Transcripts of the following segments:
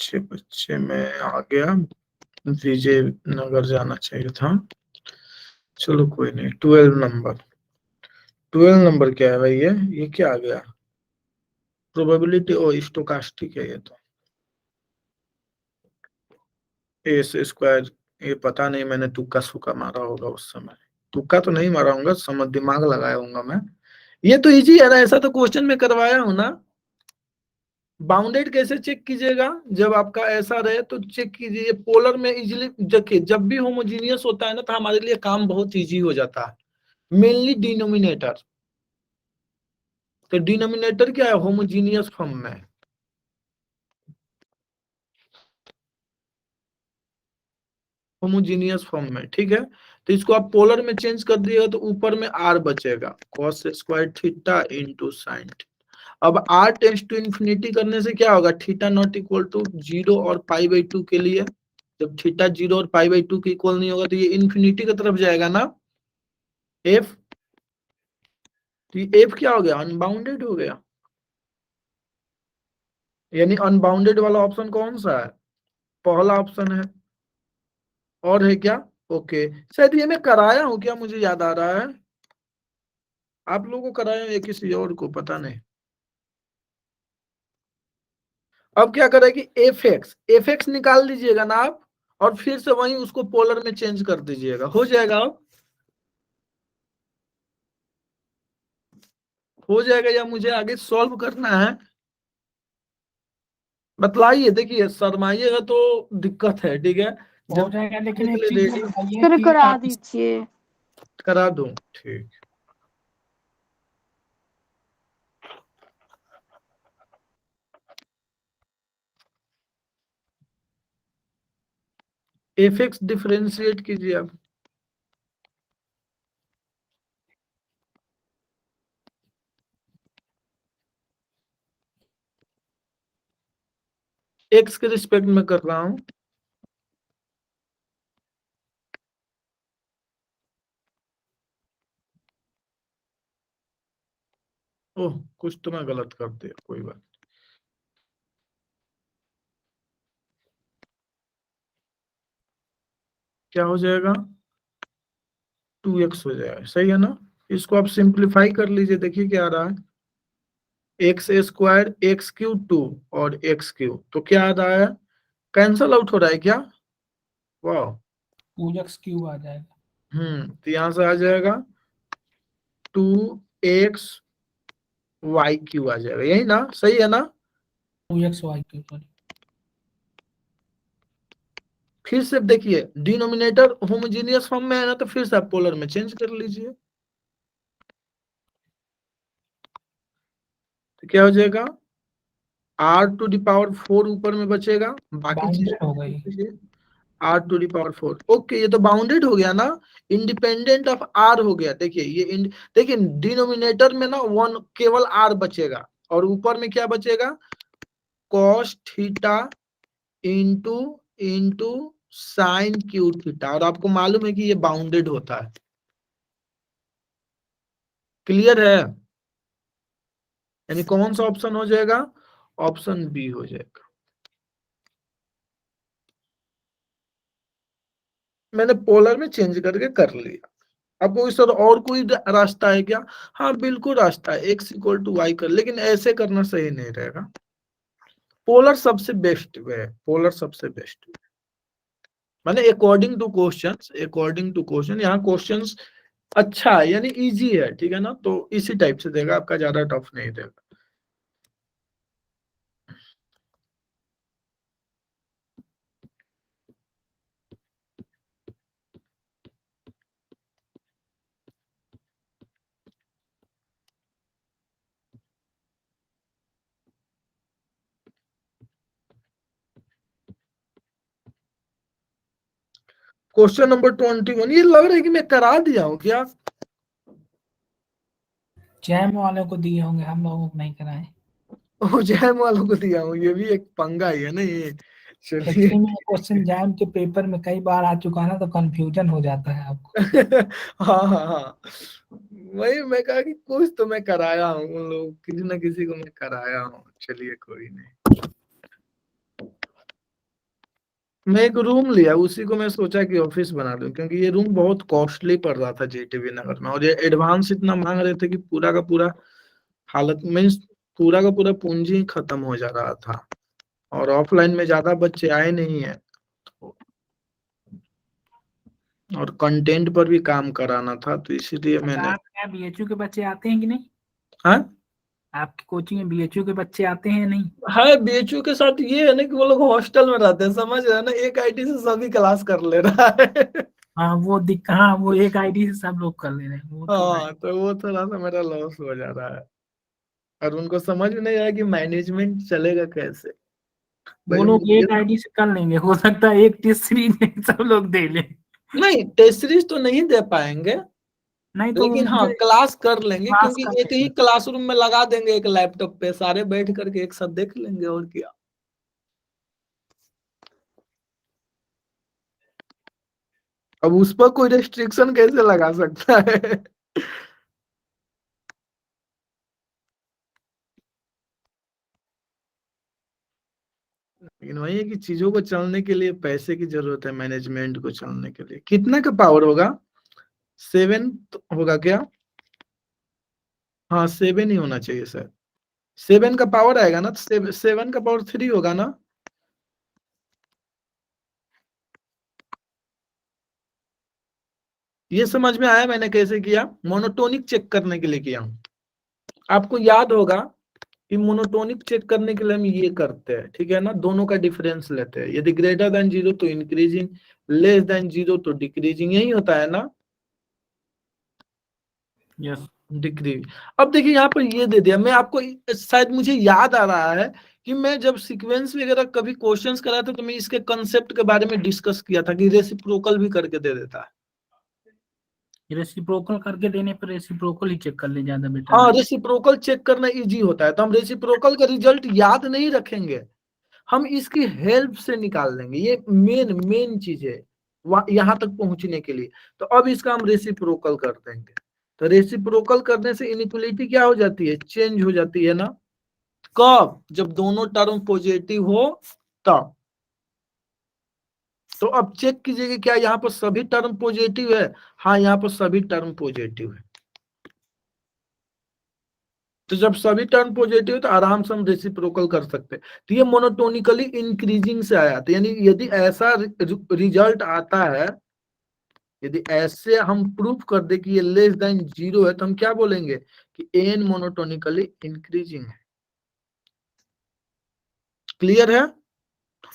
अच्छे बच्चे में आ गया, विजय नगर जाना चाहिए था। चलो कोई नहीं। 12 नंबर क्या है भाई? ये क्या आ गया? प्रोबेबिलिटी और स्टोकास्टिक है ये तो। एस स्क्वायर, ये पता नहीं, मैंने तुक्का सुक्का मारा होगा उस समय। तुक्का तो नहीं मारा होगा, समझ दिमाग लगाया होगा मैं। ये तो इजी है ना, ऐसा तो क्वेश्चन में करवाया हूं ना। बाउंडेड कैसे चेक कीजिएगा? जब आपका ऐसा रहे तो चेक कीजिए। पोलर में इजीली देखिए, जब भी होमोजीनियस होता है ना तो हमारे लिए काम बहुत इजी हो जाता है। Mainly denominator. तो डिनोमिनेटर क्या है? होमोजीनियस फॉर्म में। होमोजीनियस फॉर्म में, ठीक है। तो इसको आप पोलर में चेंज कर दिएगा तो ऊपर में आर बचेगा, cos square theta into sine. अब आर टेंस टू इन्फिनिटी करने से क्या होगा? थीटा नॉट इक्वल टू 0 और पाई बाई 2 के लिए। जब थीटा 0 और पाई बाई 2 के इक्वल नहीं होगा तो ये इन्फिनिटी की तरफ जाएगा ना, एफ। तो ये एफ क्या हो गया? अनबाउंडेड हो गया। यानी अनबाउंडेड वाला ऑप्शन कौन सा है? पहला ऑप्शन है। और है क्या? ओके। शायद ये मैं कराया हूं क्या, मुझे याद आ रहा है। आप लोगों को कराया या किसी और को, पता नहीं। अब क्या करें कि एफ एक्स निकाल दीजिएगा ना आप, और फिर से वहीं उसको पोलर में चेंज कर दीजिएगा, हो जाएगा। अब हो जाएगा या मुझे आगे सॉल्व करना है? बतलाइए। देखिए शर्माइएगा तो दिक्कत है, ठीक है। हो जब जाएगा, लेकिन के एक लिए चीज रेडी बताइए फिर कि करा दीजिए। करा दूं, ठीक। एफ एक्स डिफरेंशिएट कीजिए आप। एक्स के रिस्पेक्ट में कर रहा हूं। ओह, कुछ तो मैं गलत कर दिया, कोई बात। क्या हो जाएगा? 2x हो जाएगा, सही है ना। इसको आप सिंप्लीफाई कर लीजिए, देखिए क्या आ रहा है। एक्स स्क्वायर एक्स क्यूब 2 और एक्स क्यूब, तो क्या आ रहा है? कैंसल आउट हो रहा है क्या? वाह। 2x³ आ जाएगा। तो यहां से आ जाएगा 2xy³ आ जाएगा, यही ना, सही है ना। 2xy³ sorry. फिर से देखिए, डिनोमिनेटर होमोजेनियस फॉर्म में है ना, तो फिर से आप पोलर में चेंज कर लीजिए। तो क्या हो जाएगा? r⁴ ऊपर में बचेगा, बाकी बाउंडेड हो गई। चीजें r⁴ ओके, ये तो बाउंडेड हो गया ना। इंडिपेंडेंट ऑफ r हो गया। देखिए देखिए डिनोमिनेटर में ना वन केवल r बचेगा, और ऊपर में क्या बचेगा? cos theta into into sine Q theta. और आपको मालूम है कि ये बाउंडेड होता है। क्लियर है? यानी कौन सा ऑप्शन हो जाएगा? ऑप्शन बी हो जाएगा। मैंने पोलर में चेंज करके कर लिया। अब कोई सर और कोई रास्ता है क्या? हाँ बिल्कुल रास्ता है, एक्स इक्वल टू वाई कर, लेकिन ऐसे करना सही नहीं रहेगा। पोलर सबसे बेस्ट वे है, पोलर सबसे बेस्ट वे। माने अकॉर्डिंग टू क्वेश्चन, यहाँ क्वेश्चंस अच्छा है, यानी इजी है, ठीक है ना। तो इसी टाइप से देगा आपका, ज्यादा टफ नहीं देगा। क्वेश्चन नंबर 21, ये लग रहा है कि मैं करा दिया हूँ क्या? जैम वालों को दिए होंगे, हम लोगों को नहीं कराए। जैम वालों को दिया हूँ, ये भी एक पंगा ही है ना ये। चलिए। एक्चुअली में क्वेश्चन जैम के पेपर में कई बार आ चुका है ना, तो कंफ्यूजन हो जाता है आपको। हाँ हाँ हाँ, वही मैं कहा कि कुछ तो मैं कराया हूँ उन लोग, किसी ना किसी को मैं कराया हूँ। चलिए कोई नहीं। मैं एक रूम लिया, उसी को मैं सोचा कि ऑफिस बना लूं, क्योंकि ये रूम बहुत कॉस्टली पड़ रहा था जेटीबी नगर में, और ये एडवांस इतना मांग रहे थे कि पूरा का पूरा हालत मीन्स पूरा का पूरा पूंजी ही खत्म हो जा रहा था, और ऑफलाइन में ज्यादा बच्चे आए नहीं है, और कंटेंट पर भी काम कराना था, तो इसीलिए मैंने। आपके यहाँ बीएचयू के बच्चे आते हैं कि नहीं? हाँ, आपकी कोचिंग में बीएचयू के बच्चे आते हैं नहीं? है बीएचयू के साथ ये है ना कि वो लोग हॉस्टल में रहते हैं, समझ रहे हैं ना, एक आईटी से सभी क्लास कर ले रहा है। हाँ हाँ वो एक आईडी से सब लोग कर ले रहे हैं, वो तो है। हाँ, तो वो थोड़ा सा मेरा लॉस हो जा रहा है, और उनको समझ में नहीं आया कि मैनेजमेंट चलेगा कैसे। वो भाई लोग मुझे एक आईडी से कर लेंगे, हो सकता है एक टेस्ट सीरीज में सब लोग दे लें। नहीं, टेस्ट सीरीज तो नहीं दे पाएंगे, नहीं तो लेकिन हाँ मुझे क्लास कर लेंगे, पास क्योंकि कर एक ही लेंगे। क्लासरूम में लगा देंगे, एक लैपटॉप पे सारे बैठ करके एक साथ देख लेंगे, और क्या। अब उस पर कोई रेस्ट्रिक्शन कैसे लगा सकता है। लेकिन वही है कि चीजों को चलने के लिए पैसे की जरूरत है, मैनेजमेंट को चलने के लिए कितना का पावर होगा, 7 होगा क्या? हाँ 7 ही होना चाहिए सर, 7 का पावर आएगा ना, तो 7 का पावर 3 होगा ना। ये समझ में आया मैंने कैसे किया, मोनोटोनिक चेक करने के लिए किया हूं। आपको याद होगा कि मोनोटोनिक चेक करने के लिए हम ये करते हैं, ठीक है ना, दोनों का डिफरेंस लेते हैं, यदि ग्रेटर देन 0 तो इंक्रीजिंग, लेस देन 0 तो डिक्रीजिंग, यही होता है ना, यस। डिक्रीज। अब देखिए यहाँ पर ये दे दिया, मैं आपको शायद मुझे याद आ रहा है कि मैं जब सीक्वेंस वगैरह कभी क्वेश्चंस कराया था, तो मैं इसके कंसेप्ट के बारे में डिस्कस किया था कि रेसिप्रोकल भी करके दे देता है। रेसिप्रोकल करके देने पर रेसिप्रोकल ही चेक कर ले, ज्यादा बेटर हाँ, है। रेसिप्रोकल चेक करना इजी होता है, तो हम रेसिप्रोकल का रिजल्ट याद नहीं रखेंगे, हम इसकी हेल्प से निकाल लेंगे, ये मेन मेन चीज है यहां तक पहुंचने के लिए। तो अब इसका हम रेसिप्रोकल कर देंगे, तो रेसिप्रोकल करने से इनइक्वलिटी क्या हो जाती है, चेंज हो जाती है ना। कब? जब दोनों टर्म पॉजिटिव हो तब। तो अब चेक कीजिएगा क्या यहाँ पर सभी टर्म पॉजिटिव है? हाँ, यहाँ पर सभी टर्म पॉजिटिव है। तो जब सभी टर्म पॉजिटिव तो आराम से हम रेसिप्रोकल कर सकते हैं। तो ये मोनोटोनिकली इंक्रीजिंग से आया, तो यानी यदि ऐसा रिजल्ट आता है, यदि ऐसे हम प्रूफ कर दे कि ये लेस देन 0 है, तो हम क्या बोलेंगे कि एन मोनोटोनिकली इंक्रीजिंग है। क्लियर है?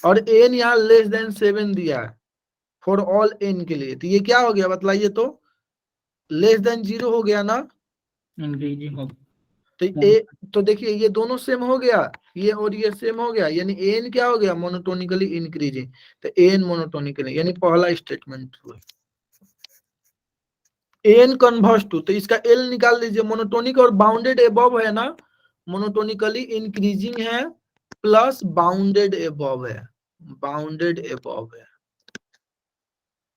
और एन यहाँ लेस देन 7 दिया है फॉर ऑल एन के लिए, तो ये क्या हो गया बताइए तो, लेस देन 0 हो गया ना। इंक्रीजिंग हो। तो ए तो देखिए ये दोनों सेम हो गया, ये और ये सेम हो गया, यानी एन क्या हो गया, मोनोटोनिकली इंक्रीजिंग। तो एन मोनोटोनिकली, यानी पहला स्टेटमेंट हुआ। एन कन्वर्स टू, तो इसका एल निकाल लीजिए, मोनोटोनिक और बाउंडेड एबव है ना, मोनोटोनिकली इंक्रीजिंग है प्लस बाउंडेड एबव है, बाउंडेड एबव है,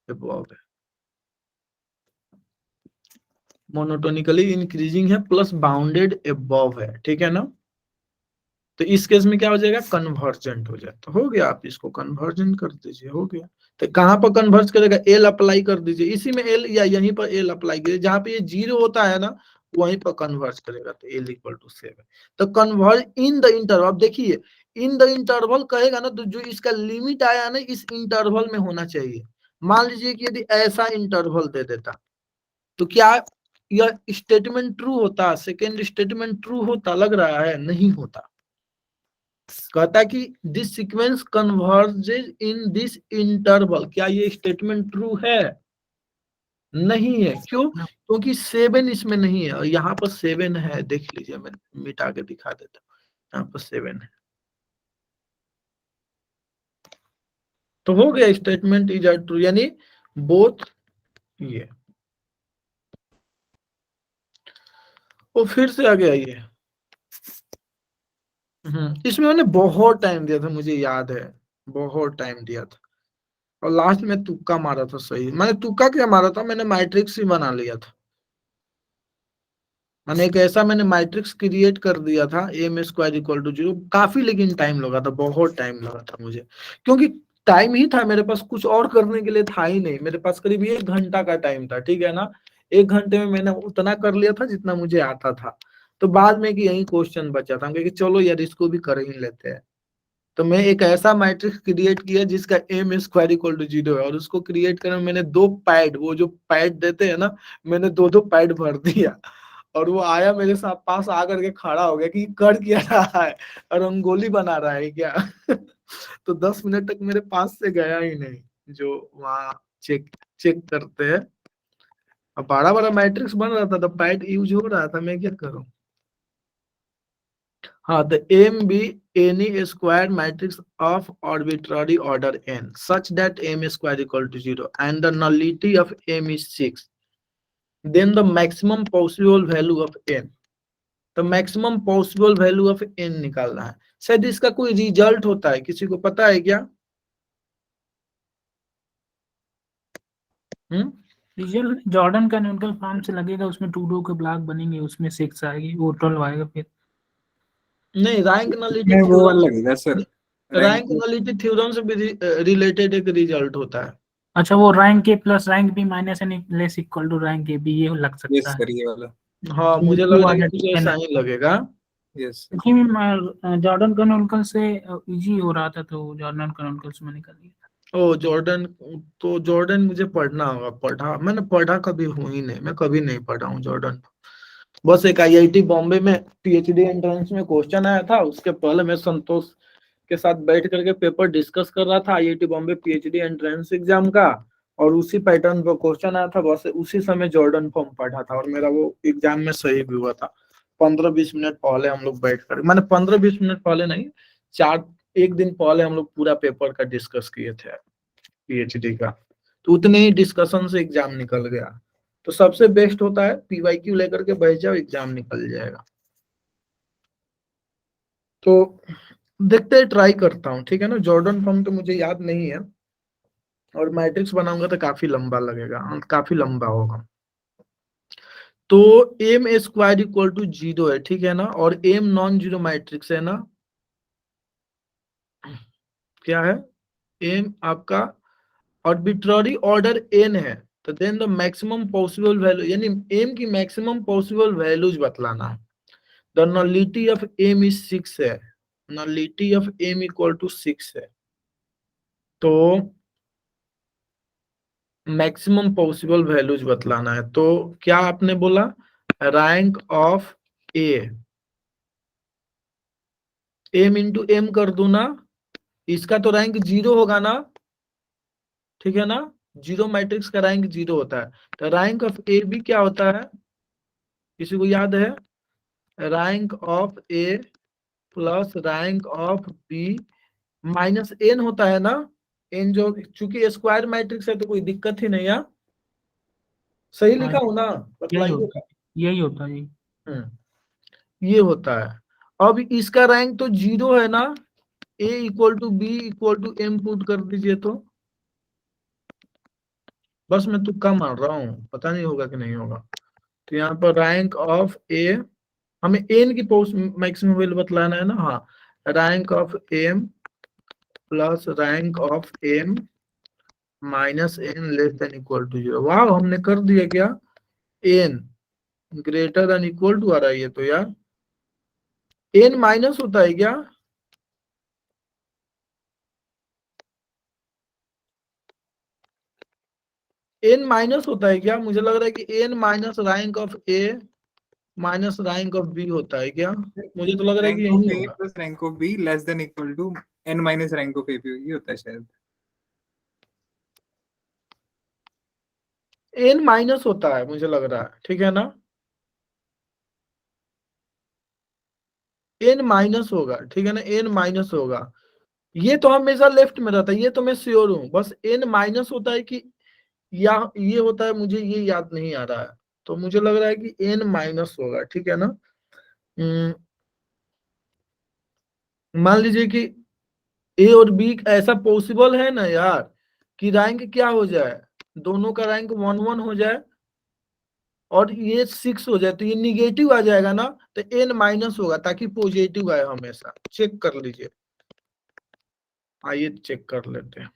एबव है, मोनोटोनिकली इंक्रीजिंग है प्लस बाउंडेड एबव है, ठीक है ना। तो इस केस में क्या हो जाएगा, कन्वर्जेंट हो जाए, तो हो गया, आप इसको कन्वर्जेंट कर दीजिए, हो गया। तो कहाँ पर कन्वर्ज करेगा, एल अप्लाई कर दीजिए, इसी में एल या यहीं पर एल अप्लाई कीजिए, जहां पे ये 0 होता है ना वहीं पर कन्वर्ज करेगा, तो एल इक्वल टू 7। तो कन्वर्ज इन द इंटरवल, अब देखिए इन द इंटरवल कहेगा ना, तो जो इसका लिमिट आया ना इस इंटरवल में होना चाहिए। मान लीजिए कि यदि ऐसा इंटरवल दे देता, तो क्या यह स्टेटमेंट ट्रू होता, सेकेंड स्टेटमेंट ट्रू होता, लग रहा है नहीं होता। कहता है कि this sequence converges in this interval, क्या ये स्टेटमेंट ट्रू है? नहीं है, क्यों? क्योंकि 7 इसमें नहीं है, और यहाँ पर 7 है, देख लीजिए, मैं मिटा के दिखा देता हूँ, यहाँ पर 7 है। तो हो गया स्टेटमेंट इज आर ट्रू, यानी बोथ ये। वो फिर से आगे आइए। इसमें मैंने बहुत टाइम दिया था, मुझे याद है, बहुत टाइम दिया था, और लास्ट में तुक्का मारा था, सही मैंने तुक्का क्या मारा था, मैंने मैट्रिक्स ही बना लिया था। मैंने एक ऐसा मैंने मैट्रिक्स क्रिएट कर दिया था, एम स्क्वायर इक्वल टू 0, काफी लेकिन टाइम लगा था, बहुत टाइम लगा था मुझे, क्योंकि टाइम ही था मेरे पास, कुछ और करने के लिए था ही नहीं मेरे पास, करीब 1 घंटा का टाइम था, ठीक है ना। 1 घंटे में मैंने उतना कर लिया था जितना मुझे आता था। तो बाद में कि यही क्वेश्चन बचा था, हम कहे कि चलो यार इसको भी कर ही लेते हैं। तो मैं एक ऐसा मैट्रिक्स क्रिएट किया जिसका एम स्क्वायर इक्वल टू 0 है, और उसको क्रिएट करने में मैंने 2 पैड, वो जो पैड देते हैं ना, मैंने 2 पैड भर दिया। और वो आया मेरे साथ पास आकर के खड़ा हो गया कि कर क्या रहा है, और रंगोली बना रहा है क्या। तो 10 मिनट तक मेरे पास से गया ही नहीं, जो वहाँ चेक चेक करते हैं। अब बड़ा बड़ा मैट्रिक्स बन रहा था, तो पैड यूज हो रहा था, मैं क्या करूं। हाँ, the M be any square matrix of arbitrary order n such that M square equal to 0 and the nullity of M is 6, then the maximum possible value of n, the maximum possible value of n निकालना है। शायद इसका कोई result होता है, किसी को पता है क्या? रिजल्ट जॉर्डन कैनोनिकल फॉर्म से लगेगा, उसमें 2 के ब्लॉक बनेंगे, उसमें 6 आएगी, वो 12 आएगा फिर। नहीं, रैंक नलिटी नहीं, वो थ्योरम, वाला लगेगा सर। रैंक नलिटी थ्योरम से भी रिलेटेड एक रिजल्ट होता है। अच्छा, वो rank A plus rank B minus N less equal to rank A B, ये लग यस सकता है। सर, ये वाला। हाँ, मुझे लग रहा है कि कुछ ऐसा ही लगेगा। Yes sir. क्योंकि मैं जॉर्डन कैनोनिकल से इजी हो रहा था, तो जॉर्डन कैनोनिकल से मैंने कर लिया। ओ जॉर्डन, तो जॉर्डन मुझे पढ़ना होगा, पढ़ा मैंने, पढ़ा कभी हूँ ही नहीं, मैं कभी नहीं पढ़ा हूँ जॉर्डन। बस एक आईआईटी बॉम्बे में पीएचडी एंट्रेंस में क्वेश्चन आया था, उसके पहले मैं संतोष के साथ बैठ करके पेपर डिस्कस कर रहा था IIT Bombay PhD entrance exam का, और उसी पैटर्न पर क्वेश्चन आया था, बस उसी समय जॉर्डन फॉर्म पढ़ा था, और मेरा वो एग्जाम में सही भी हुआ था। 15-20 मिनट पहले हम लोग बैठ कर, मैंने 15-20 मिनट पहले नहीं, 1 दिन पहले हम लोग पूरा पेपर का डिस्कस किए थे पीएचडी का। तो उतने ही डिस्कशन से एग्जाम निकल गया। तो सबसे बेस्ट होता है पीवाईक्यू लेकर के बैठ जाओ, एग्जाम निकल जाएगा। तो देखते हैं, ट्राई करता हूँ, ठीक है ना। जॉर्डन फॉर्म तो मुझे याद नहीं है, और मैट्रिक्स बनाऊंगा तो काफी लंबा लगेगा, काफी लंबा होगा। तो एम स्क्वायर इक्वल टू 0 है, ठीक है ना, और एम नॉन जीरो मैट्रिक्स है ना, क्या है, एम आपका आर्बिट्ररी ऑर्डर एन है, तो then the maximum possible value, यानी एम की मैक्सिमम पॉसिबल वैल्यूज बतलाना है। The nullity of M is 6 है, nullity of M equal to 6 है। तो मैक्सिमम पॉसिबल वैल्यूज बतलाना है। तो क्या आपने बोला, rank of A, M into M कर दू ना, इसका तो रैंक 0 होगा ना, ठीक है ना, 0 मैट्रिक्स का रैंक 0 होता है। तो रैंक ऑफ ए बी क्या होता है, किसी को याद है? Rank of A plus rank of B minus N होता है ना, एन जो, चूंकि स्क्वायर मैट्रिक्स है तो कोई दिक्कत ही नहीं है। सही हाँ, लिखा हूं ना, यही बतलाइएगा। होता है, यही होता है। ये होता है। अब इसका रैंक तो 0 है ना, A equal to B equal to M put कर दीजिए। तो बस मैं तुक्का मार रहा हूँ, पता नहीं होगा कि नहीं होगा। तो यहाँ पर रैंक ऑफ ए, हमें एन की पोस्ट मैक्सिमम वैल्यू बतलाना है ना, हाँ, rank of M plus rank of M minus N less than equal to 0। वाह, हमने कर दिया क्या, N greater than equal to आ रहा है ये तो यार। एन माइनस होता है क्या? एन माइनस होता है क्या? मुझे लग रहा है कि N minus rank of A minus rank of B होता है क्या, मुझे तो लग रहा है कि रैंक यही ऑफ ए होगा। Plus rank of B less than equal to N minus rank of A B, ये होता है शायद। एन माइनस होता है मुझे लग रहा है, ठीक है ना, एन माइनस होगा, ठीक है ना, एन माइनस होगा। ये तो हमेशा लेफ्ट में रहता है, ये तो मैं श्योर हूँ, बस एन माइनस होता है कि या ये होता है, मुझे ये याद नहीं आ रहा है। तो मुझे लग रहा है कि एन माइनस होगा, ठीक है ना। मान लीजिए कि ए और बी ऐसा पॉसिबल है ना यार, कि रैंक क्या हो जाए, दोनों का रैंक 1-1 हो जाए, और ये 6 हो जाए, तो ये निगेटिव आ जाएगा ना, तो एन माइनस होगा ताकि पॉजिटिव आए, हमेशा चेक कर लीजिए। आइए चेक कर लेते हैं।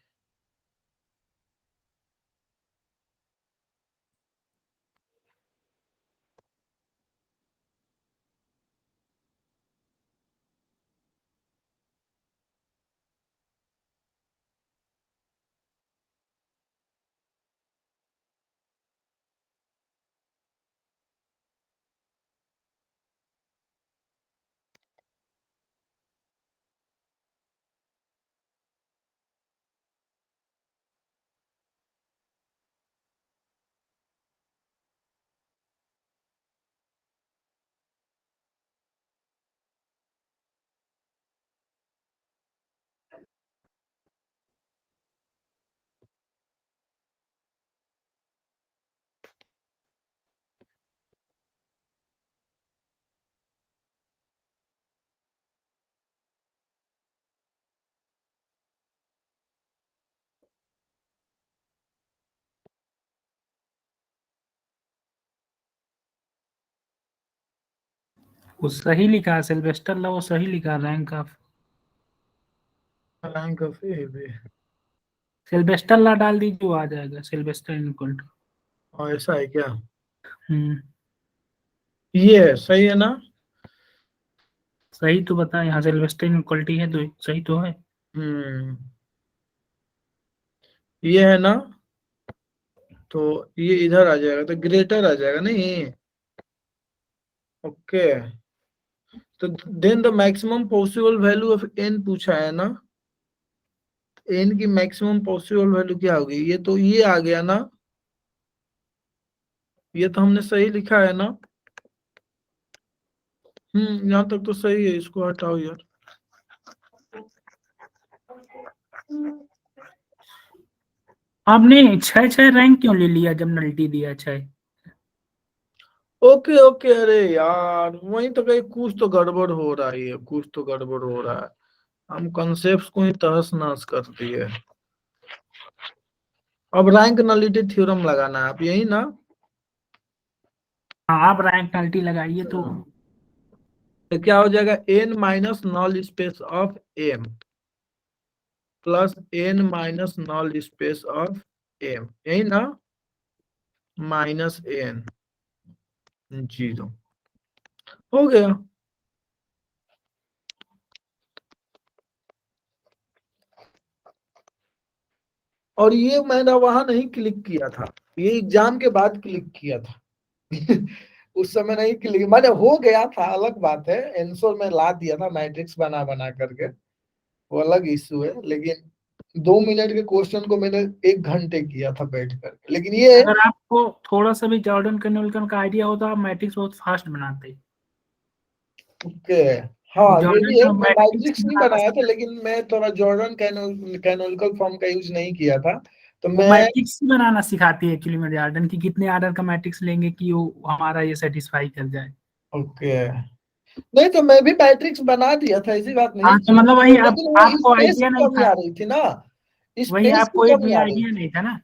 वो सही लिखा है सिल्वेस्टर ला, वो सही लिखा rank of rank of A B. Sylvester law डाल दीजिए, वो आ जाएगा सिल्वेस्टर इक्वल टू। और ऐसा है क्या? हम्म, ये सही है ना? सही तो बता, यहाँ सिल्वेस्टर इक्वलिटी है तो सही तो है। हम्म, ये है ना? तो ये इधर आ जाएगा तो ग्रेटर आ जाएगा नहीं? ओके, तो then the maximum possible value of N पूछा है ना? एन की मैक्सिमम पॉसिबल वैल्यू क्या होगी? ये तो ये आ गया ना? ये तो हमने सही लिखा है ना? यहाँ तक तो सही है, इसको हटाओ यार। आपने 6-6 रैंक क्यों ले लिया जब नल्टी दिया 6? ओके ओके, अरे यार वही तो कहीं कुछ तो गड़बड़ हो रहा है, कुछ तो गड़बड़ हो रहा है। हम कॉन्सेप्ट्स को ही तहस नहस कर दिए। अब रैंक नलिटी थ्योरम लगाना है, आप यही ना? हाँ, आप रैंक नल्टी लगाइए तो तो क्या हो जाएगा? N minus null space of M plus N minus null space of M, यही ना? माइनस एन 0 हो गया। और ये मैंने वहां नहीं क्लिक किया था, ये एग्जाम के बाद क्लिक किया था। उस समय नहीं क्लिक, मैंने हो गया था अलग बात है, आंसर में ला दिया था मैट्रिक्स बना बना करके, वो अलग इशू है। लेकिन 2 मिनट के क्वेश्चन को मैंने 1 घंटे किया था बैठ करके। लेकिन ये अगर आपको थोड़ा सा भी जॉर्डन कैनोनिकल का आइडिया होता, आप मैट्रिक्स बहुत फास्ट बनाते। ओके, हाँ ये जॉर्डन भी है, का मैं मैट्रिक्स मैट्रिक्स नहीं बनाना बनाया था, लेकिन मैं थोड़ा जॉर्डन कैनोनिकल फॉर्म का यूज नहीं किया था, तो वो मैं मैट्रिक्स बनाना सिखाती है एक्चुअली में जॉर्डन की, कितने आर्डर का मैट्रिक्स लेंगे कि वो हमारा ये सेटिस्फाई कर जाए। ओके, नहीं तो मैं भी मैट्रिक्स बना दिया था, ऐसी बात नहीं हाँ, तो थी, मतलब तो वही लेकिन वो आपको स्पेस आइडिया की नहीं कमी था, आ रही थी ना, वही स्पेस की आपको एक भी कमी आ रही आइडिया थी। नहीं था ना।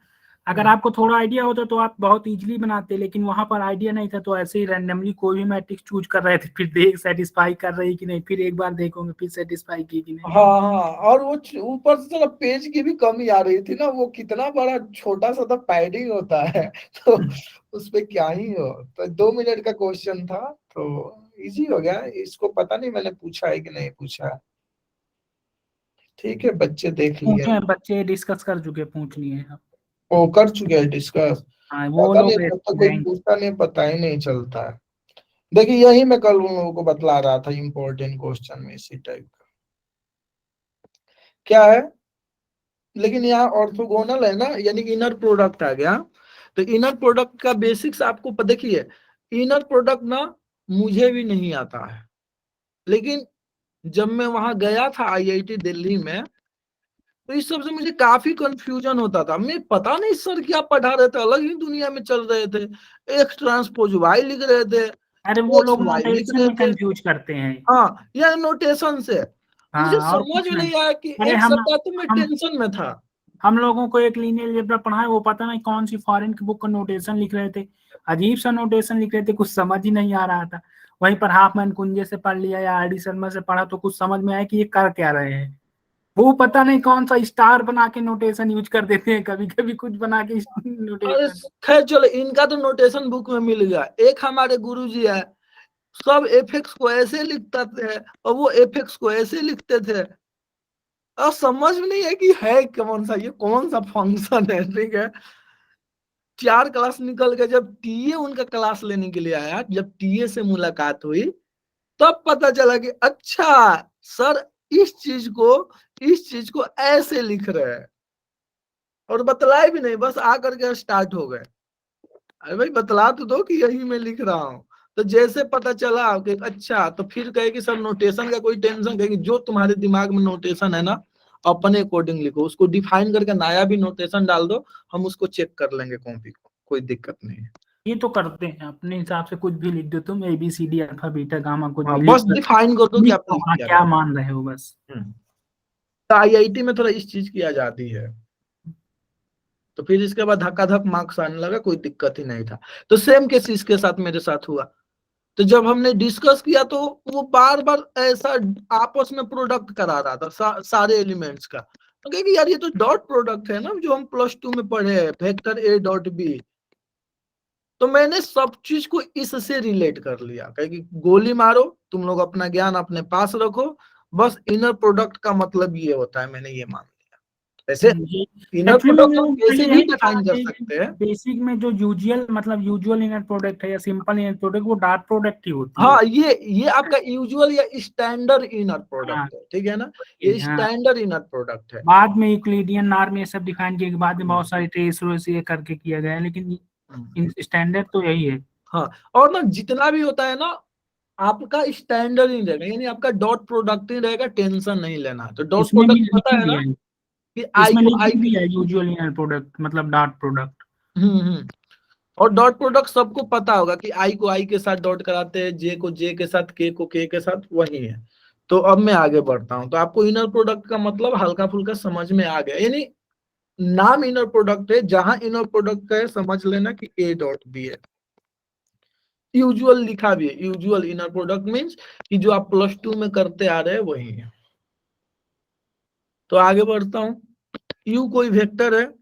अगर आपको थोड़ा आइडिया होता तो आप बहुत इजीली बनाते, लेकिन वहां पर आइडिया नहीं था तो ऐसे ही रैंडमली कोई भी मैट्रिक्स चूज कर रहे थे, फिर देख सेटिस्फाई कर रही कि नहीं, फिर एक बार देखोगे फिर सेटिस्फाई की कि नहीं। हाँ हाँ, और वो ऊपर से थोड़ा पेज की भी कमी आ रही थी ना, वो कितना बड़ा छोटा सा तो पैडिंग होता है, तो उस पे क्या ही हो। तो 2 मिनट का क्वेश्चन था, तो इजी हो गया। इसको पता नहीं मैंने पूछा है कि नहीं पूछा है। ठीक है, बच्चे देख लिए, पूछे हैं बच्चे, डिस्कस कर चुके, पूछ लिए हैं। वो कर चुके हैं डिस्कस। हाँ, वो पता नहीं, लोग तब तक कोई रैंक। पूछता नहीं, पता ही नहीं चलता है। देखिए यही मैं कल उन लोगों को बतला रहा था, इम्पोर्टेंट क्वेश्चन में इसी टाइप का क्या है। लेकिन यहाँ ऑर्थोगोनल है ना, यानी कि इनर प्रोडक्ट आ गया। तो इनर प्रोडक्ट का बेसिक्स आपको देखिए, इनर प्रोडक्ट ना मुझे भी नहीं आता है, लेकिन जब मैं वहां गया था आईआईटी दिल्ली में, तो इस सब से मुझे काफी कंफ्यूजन होता था। मैं पता नहीं सर क्या पढ़ा रहे थे, अलग ही दुनिया में चल रहे थे। एक्स ट्रांसपोज वाई लिख रहे थे, अरे वो एक्स लोग वाई लिख नोटेशन रहे में थे। कंफ्यूज करते हैं। हाँ, या नोटेशन से मुझे हाँ, और समझ कुछ में नहीं। नहीं आया कि अरे एक हम सप्ताह तो मैं हम टेंशन में था। हम लोगों को एक लीनियर अलजेब्रा पढ़ा है, वो पता नहीं कौन सी फॉरेन की बुक का नोटेशन लिख रहे थे, अजीब सा नोटेशन लिख रहे थे, कुछ समझ ही नहीं आ रहा था। वहीं पर हाफमैन कुंजे से पढ़ लिया या आर डी शर्मा से पढ़ा तो कुछ समझ में आया कि ये कर क्या रहे हैं। वो पता नहीं कौन सा स्टार बना के नोटेशन यूज कर देते हैं, कभी कभी कुछ बना के अरे नोटेशन। खैर चलो, इनका तो नोटेशन बुक में मिल गया। एक हमारे गुरुजी है, सब एफेक्स को ऐसे लिखते थे और वो एफेक्स को ऐसे लिखते थे, और समझ में नहीं है कि है कौन सा, ये कौन सा फंक्शन है। ठीक है, 4 क्लास निकल के जब टीए उनका क्लास लेने के लिए आया, जब टीए से मुलाकात हुई, तब पता चला कि अच्छा सर इस चीज को ऐसे लिख रहे हैं, और बतलाए भी नहीं, बस आकर के स्टार्ट हो गए। अरे भाई बतला तो दो कि यही मैं लिख रहा हूँ। तो जैसे पता चला कि अच्छा, तो फिर कहे कि सर नोटेशन का कोई टेंशन, कहे कि जो तुम्हारे दिमाग में नोटेशन है ना, अपने अकॉर्डिंग लिखो, उसको डिफाइन करके नया भी नोटेशन डाल दो, हम उसको चेक कर लेंगे कॉपी को, कोई दिक्कत नहीं है। ये तो करते हैं अपने हिसाब से, कुछ भी लिख दो तुम, ABCD अल्फा बीटा गामा, कुछ हाँ, भी बस लिख डिफाइन कर दो कि आप लिख क्या क्या रहे मान रहे हो बस। हो। तो आईआईटी में थोड़ा इस चीज की आजादी है, तो फिर इसके बाद धक्का धक मार्क्स आने लगा, कोई दिक्कत ही नहीं था। तो सेम केस इसके साथ मेरे साथ हुआ। तो जब हमने डिस्कस किया तो वो बार बार ऐसा आपस में प्रोडक्ट करा रहा था सारे एलिमेंट्स का। तो कहे कि यार ये तो डॉट प्रोडक्ट है ना, जो हम +2 में पढ़े हैं, वेक्टर A डॉट B। तो मैंने सब चीज को इससे रिलेट कर लिया, कहे कि गोली मारो, तुम लोग अपना ज्ञान अपने पास रखो, बस इनर प्रोडक्ट का मतलब ये होता है, मैंने ये मान लिया। वैसे इनर एक्चुअली प्रोडक्ट हम कैसे भी यही था डिफाइन कर कि सकते हैं। बेसिक में जो यूजुअल इनर प्रोडक्ट है या सिंपल इनर प्रोडक्ट, वो डॉट प्रोडक्ट ही होती है। हाँ, ये आपका यूजुअल या स्टैंडर्ड इनर हाँ, प्रोडक्ट है, ठीक है ना, ये हाँ। स्टैंडर्ड इनर प्रोडक्ट है। बाद में यूक्लिडियन नॉर्म ये सब डिफाइन किए, बाद में बहुत सारी ट्रेस रोस ये करके किया गया है, लेकिन स्टैंडर्ड तो यही है। हाँ, और ना जितना भी होता है ना, आपका स्टैंडर्ड ही रहेगा, यानी आपका डॉट प्रोडक्ट ही रहेगा, टेंशन नहीं लेना है। तो डॉट इसमें भी प्रोडक्ट पता लिखी है भी ना है, कि आई इसमें को आई। लिखी भी है यूजुअल इनर प्रोडक्ट मतलब डॉट प्रोडक्ट। हम्म। और डॉट प्रोडक्ट सबको पता होगा कि आई को आई के साथ डॉट कराते हैं, जे को जे के साथ, के को के साथ, वही है। तो अब मैं आगे बढ़ता हूँ, तो आपको इनर प्रोडक्ट का मतलब हल्का फुल्का समझ में आ गया, यानी नाम इनर प्रोडक्ट है, जहां इनर प्रोडक्ट का है समझ लेना कि A डॉट B है। यूजुअल लिखा भी है, यूजुअल इनर प्रोडक्ट मीन्स कि जो आप +2 में करते आ रहे हैं वही है। तो आगे बढ़ता हूं। U कोई वेक्टर है,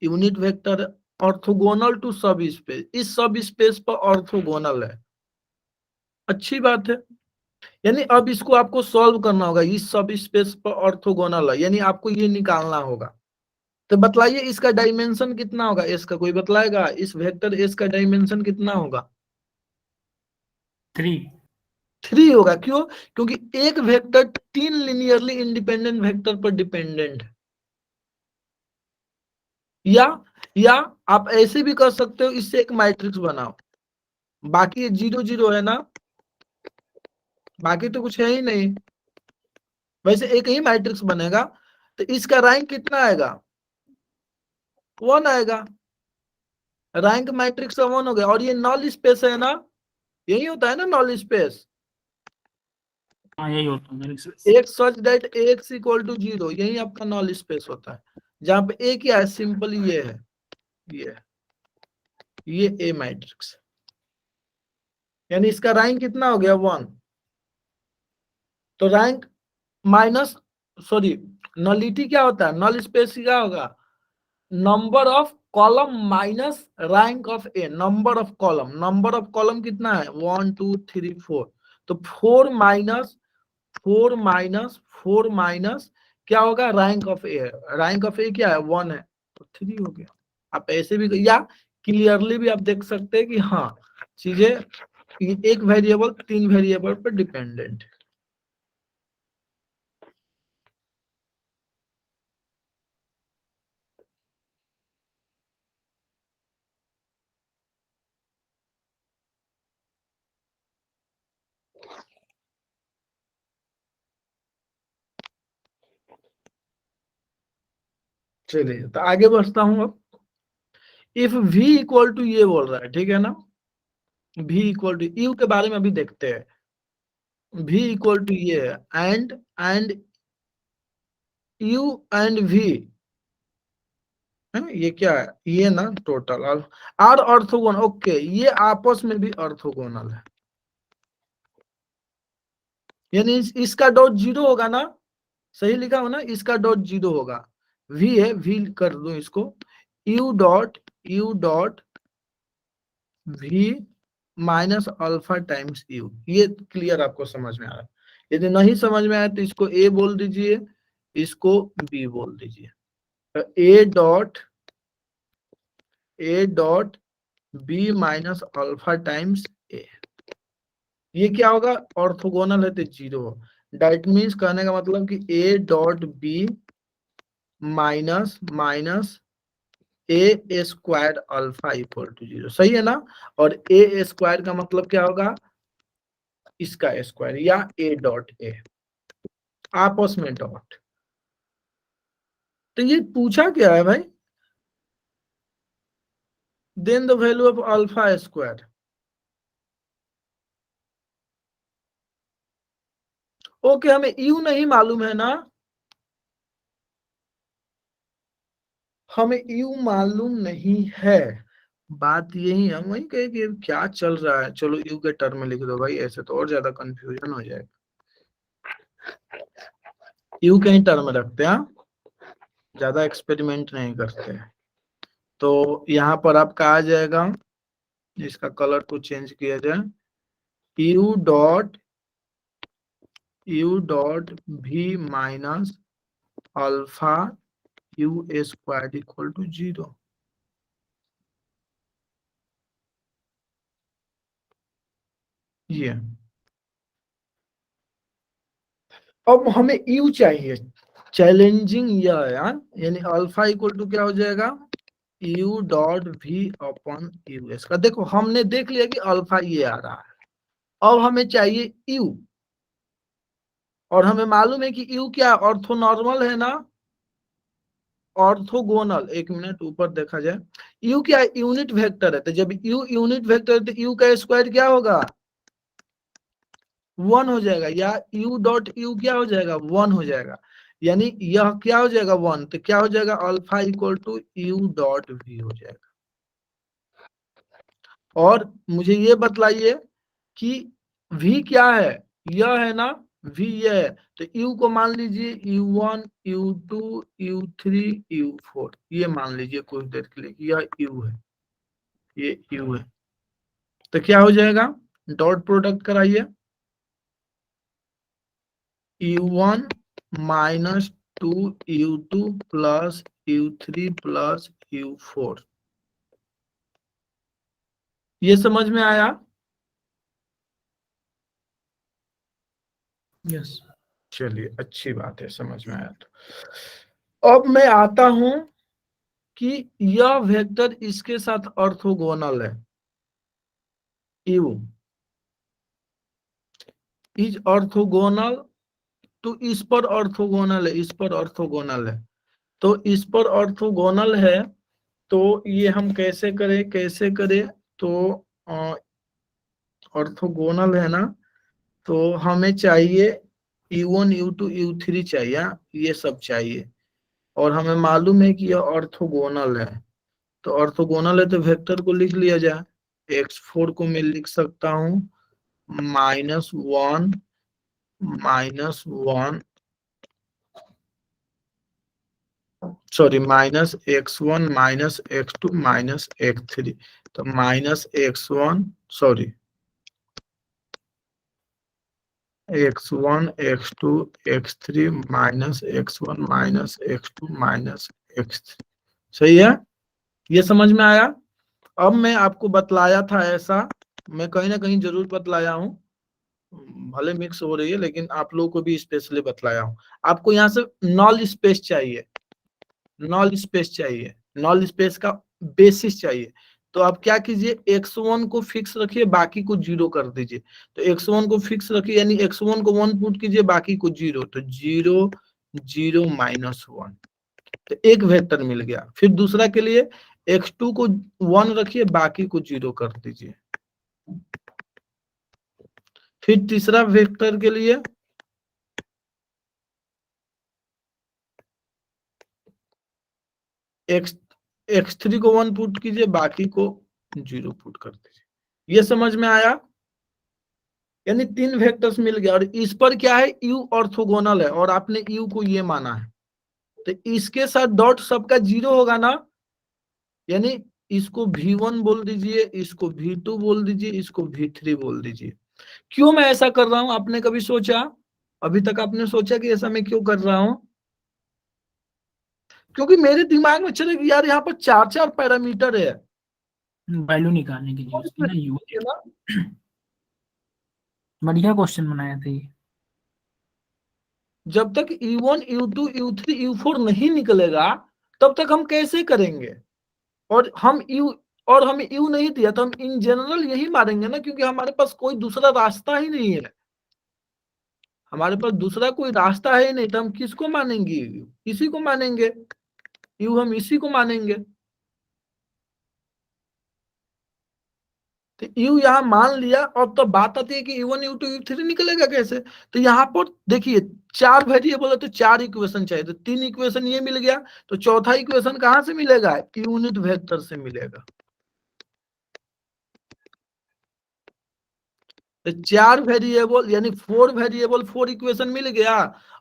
यूनिट वेक्टर है, ऑर्थोगोनल टू सब स्पेस, इस सब स्पेस पर ऑर्थोगोनल है। अच्छी बात है, यानी अब इसको आपको सॉल्व करना होगा, इस सब स्पेस पर ऑर्थोगोनल है, यानी आपको ये निकालना होगा। तो बतलाइए इसका डायमेंशन कितना होगा एस का, कोई बतलाएगा इस वेक्टर एस का डायमेंशन कितना होगा? 3। 3 होगा। क्यों? क्योंकि एक वेक्टर 3 लिनियरली इंडिपेंडेंट वेक्टर पर डिपेंडेंट है। या आप ऐसे भी कर सकते हो, इससे एक मैट्रिक्स बनाओ, बाकी 0 0 है ना, बाकी तो कुछ है ही नहीं, वैसे एक ही मैट्रिक्स बनेगा। तो इसका रैंक कितना आएगा? 1 आएगा। रैंक मैट्रिक्स का 1 हो गया। और ये नॉल स्पेस है ना, यही होता है ना नॉल स्पेस, हाँ यही होता है। एक such that x equal to 0, यही आपका नॉल स्पेस होता है, जहां पे a क्या है, सिंपल ये है, ये A मैट्रिक्स, यानी इसका रैंक कितना हो गया? 1। तो रैंक माइनस, सॉरी, नलिटी क्या होता है, नल स्पेस क्या होगा? Number of column minus rank of A, number of column, number of column कितना है? 1 2 3 4। तो 4 माइनस क्या होगा? Rank of A, rank of A क्या है? 1 है, तो 3 हो गया। आप ऐसे भी या क्लियरली भी आप देख सकते हैं कि हाँ चीजें एक वेरिएबल 3 वेरिएबल पर डिपेंडेंट है। चलिए तो आगे बढ़ता हूं। अब इफ v इक्वल टू ये बोल रहा है, ठीक है ना, v इक्वल टू, यू के बारे में अभी देखते हैं। v इक्वल टू ये है, एंड u एंड v, ये क्या है? ये ना टोटल आर ऑर्थोगोनल, ओके, ये आपस में भी ऑर्थोगोनल है, यानी इसका डॉट 0 होगा ना, सही लिखा हो ना, इसका डॉट 0 होगा, v है, v कर दो इसको, u dot v minus alpha times u। ये क्लियर आपको समझ में आ रहा है? यदि नहीं समझ में आया तो इसको a बोल दीजिए, इसको b बोल दीजिए। तो a dot b minus alpha times a, ये क्या होगा, ऑर्थोगोनल है तो 0। दैट मीन्स कहने का मतलब कि a dot b minus A square alpha equal to 0, सही है ना। और ए स्क्वायर का मतलब क्या होगा, इसका स्क्वायर या a डॉट a, आपस में डॉट। तो ये पूछा क्या है भाई, then the value of alpha square. Okay, हमें यू नहीं मालूम है ना, हमें यू मालूम नहीं है, बात यही है। हम वही कहे कि क्या चल रहा है, चलो यू के टर्म में लिख दो भाई, ऐसे तो और ज्यादा कंफ्यूजन हो जाएगा। यू के ही टर्म में रखते हैं, ज्यादा एक्सपेरिमेंट नहीं करते हैं। तो यहाँ पर आपका आ जाएगा, इसका कलर को चेंज किया जाए, U dot V minus alpha U square equal to 0। ये अब हमें यू चाहिए, चैलेंजिंग यह है यार, यानी अल्फा इक्वल टू क्या हो जाएगा, यू डॉट भी अपॉन यू एस का। देखो हमने देख लिया कि अल्फा ये आ रहा है, अब हमें चाहिए यू, और हमें मालूम है कि यू क्या ऑर्थोनॉर्मल है ना, ऑर्थोगोनल। एक मिनट ऊपर देखा जाए, यू क्या यूनिट वेक्टर है, तो जब यू यूनिट वेक्टर है तो यू का स्क्वायर क्या होगा, 1 हो जाएगा, या यू डॉट यू क्या हो जाएगा, 1 हो जाएगा। यानी यह क्या हो जाएगा 1, तो क्या हो जाएगा, alpha equal to U dot V हो जाएगा। और मुझे ये बतलाइए कि v क्या है, यह है ना, v ये है, तो u को मान लीजिए u1 u2 u3 u4, ये मान लीजिए कुछ देर के लिए कि यह u है, ये u है। तो क्या हो जाएगा, डॉट प्रोडक्ट कराइए, u1 minus 2 u2 plus u3 plus u4, ये समझ में आया। यस, चलिए अच्छी बात है, समझ में आया। तो अब मैं आता हूं कि यह वेक्टर इसके साथ ऑर्थोगोनल है, यू इज ऑर्थोगोनल, तो इस पर ऑर्थोगोनल है, इस पर ऑर्थोगोनल है, तो इस पर ऑर्थोगोनल है। तो ये हम कैसे करें, तो ऑर्थोगोनल है ना, तो हमें चाहिए u1 u2 u3 चाहिए, ये सब चाहिए। और हमें मालूम है कि यह ऑर्थोगोनल है, तो ऑर्थोगोनल है तो वेक्टर को लिख लिया जाए। x4 को मैं लिख सकता हूँ -1 सॉरी -x1 -x2 -x3, तो -x1 sorry x1 x2 x3 -x1 -x2 -x3, सही है, ये समझ में आया। अब मैं आपको बतलाया था ऐसा, मैं कहीं ना कहीं जरूर बतलाया हूँ, भले मिक्स हो रही है लेकिन आप लोगों को भी स्पेशली बतलाया हूँ। आपको यहाँ से नॉल स्पेस चाहिए, नॉल स्पेस चाहिए, नॉल स्पेस का बेसिस चाहिए। तो आप क्या कीजिए, x1 को फिक्स रखिए, बाकी को 0 कर दीजिए। तो x1 को फिक्स रखिए, यानी x1 को 1 पुट कीजिए, बाकी को 0, तो 0 0 -1, तो एक वेक्टर मिल गया। फिर दूसरा के लिए x2 को 1 रखिए, बाकी को 0 कर दीजिए। फिर तीसरा वेक्टर के लिए x3 को 1 पुट कीजिए, बाकी को 0 पुट कर दीजिए। ये समझ में आया। यानी 3 वेक्टर्स मिल गया, और इस पर क्या है, यू ऑर्थोगोनल है, और आपने यू को ये माना है, तो इसके साथ डॉट सबका 0 होगा ना, यानी इसको V1 बोल दीजिए, इसको V2 बोल दीजिए, इसको V3 बोल दीजिए। क्यों मैं ऐसा कर रहा हूं, आपने कभी सोचा? अभी तक आपने सोचा कि ऐसा मैं क्यों कर रहा हूं? क्योंकि मेरे दिमाग में चले कि यार यहाँ पर 4 पैरामीटर है, वैल्यू निकालने के लिए उसकी ना यू। है ना? बढ़िया क्वेश्चन बनाया था ये। जब तक U1 U2 U3 U4 नहीं निकलेगा तब तक हम कैसे करेंगे? और हमें यू नहीं दिया तो हम इन जनरल यही मारेंगे ना, क्योंकि हमारे पास कोई दूसरा रास्ता ही नहीं है, हमारे पास दूसरा कोई रास्ता है ही नहीं, तो हम किसको मानेंगे? इसी को मानेंगे, यू हम इसी को मानेंगे। तो यू यहाँ मान लिया, और तो बात आती है कि U1 U2 U3 निकलेगा कैसे? तो यहाँ पर देखिए 4 वेरिएबल है तो 4 इक्वेशन चाहिए, तो 3 इक्वेशन ये मिल गया, तो चौथा इक्वेशन कहाँ से मिलेगा? यूनिट वेक्टर से मिलेगा। तो 4 वेरिएबल यानी 4 वेरिएबल 4 इक्वेशन मिल गया।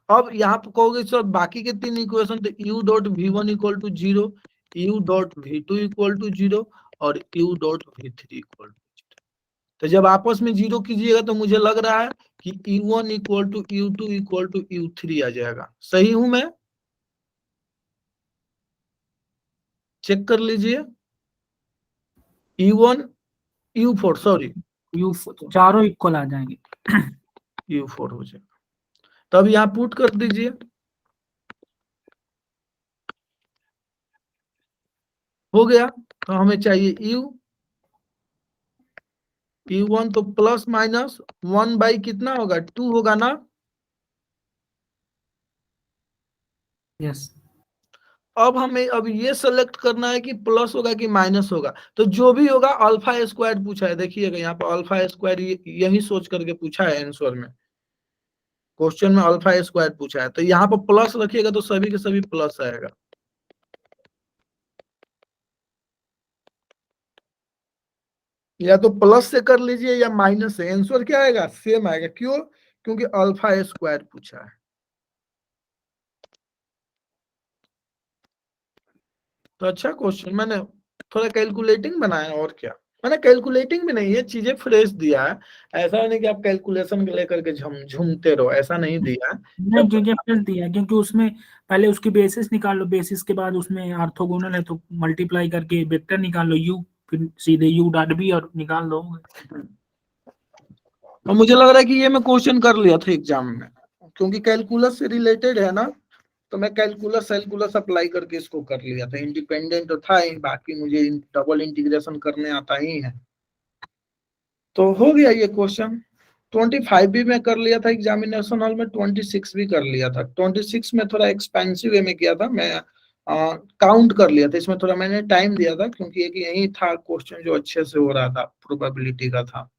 अब यहाँ पर कहोगे सर बाकी के 3 इक्वेशन, तो u dot v1 equal to 0, u dot v2 equal to 0 और u dot v3 equal to 0। तो जब आपस में 0 कीजिएगा तो मुझे लग रहा है कि u1 equal to u2 equal to u3 आ जाएगा। सही हूं मैं? चेक कर लीजिए। u1 u4 सॉरी यू चारों इक्वल आ जाएंगे। u4 हो जाएगा। तो अब यहाँ पुट कर दीजिए, हो गया। तो हमें चाहिए u1 तो प्लस माइनस 1 बाई कितना होगा, 2 होगा ना? यस। अब ये सेलेक्ट करना है कि प्लस होगा कि माइनस होगा। तो जो भी होगा अल्फा स्क्वायर पूछा है, देखिएगा यहाँ पर अल्फा स्क्वायर यही सोच करके पूछा है आंसर में, क्वेश्चन में अल्फा स्क्वायर पूछा है, तो यहाँ पर प्लस रखिएगा तो सभी के सभी प्लस आएगा। या तो प्लस से कर लीजिए या माइनस से, आंसर क्या आएगा? सेम आएगा। क्यों? क्योंकि अल्फा स्क्वायर पूछा है। तो अच्छा क्वेश्चन, मैंने थोड़ा कैलकुलेटिंग बनाया, और क्या मैंने कैलकुलेटिंग भी नहीं है, चीजें फ्रेश दिया है। ऐसा नहीं कि आप कैलकुलेशन लेकर के झूमते रहो, ऐसा नहीं दिया है। नहीं चीजें फिर दिया, क्योंकि उसमें पहले उसकी बेसिस निकाल लो, बेसिस के बाद उसमें ऑर्थोगोनल है तो मल्टीप्लाई करके वेक्टर निकाल लो यू, फिर सीधे यू डॉट बी और निकाल लो। और मुझे लग रहा है कि ये मैं क्वेश्चन कर लिया था एग्जाम में, क्योंकि कैलकुलस से रिलेटेड है ना, तो मैं कैलकुलस अप्लाई करके इसको कर लिया था। इंडिपेंडेंट तो था ही, बाकी मुझे डबल इंटीग्रेशन करने आता ही है। तो हो गया ये क्वेश्चन। 25 भी मैं कर लिया था एग्जामिनेशन हॉल में, 26 भी कर लिया था। 26 में थोड़ा एक्सपेंसिव वे में किया था मैं, काउंट कर लिया था, इसमें थोड़ा मैंने टाइम दिया था, क्योंकि एक यही था क्वेश्चन जो अच्छे से हो रहा था, प्रोबेबिलिटी का था।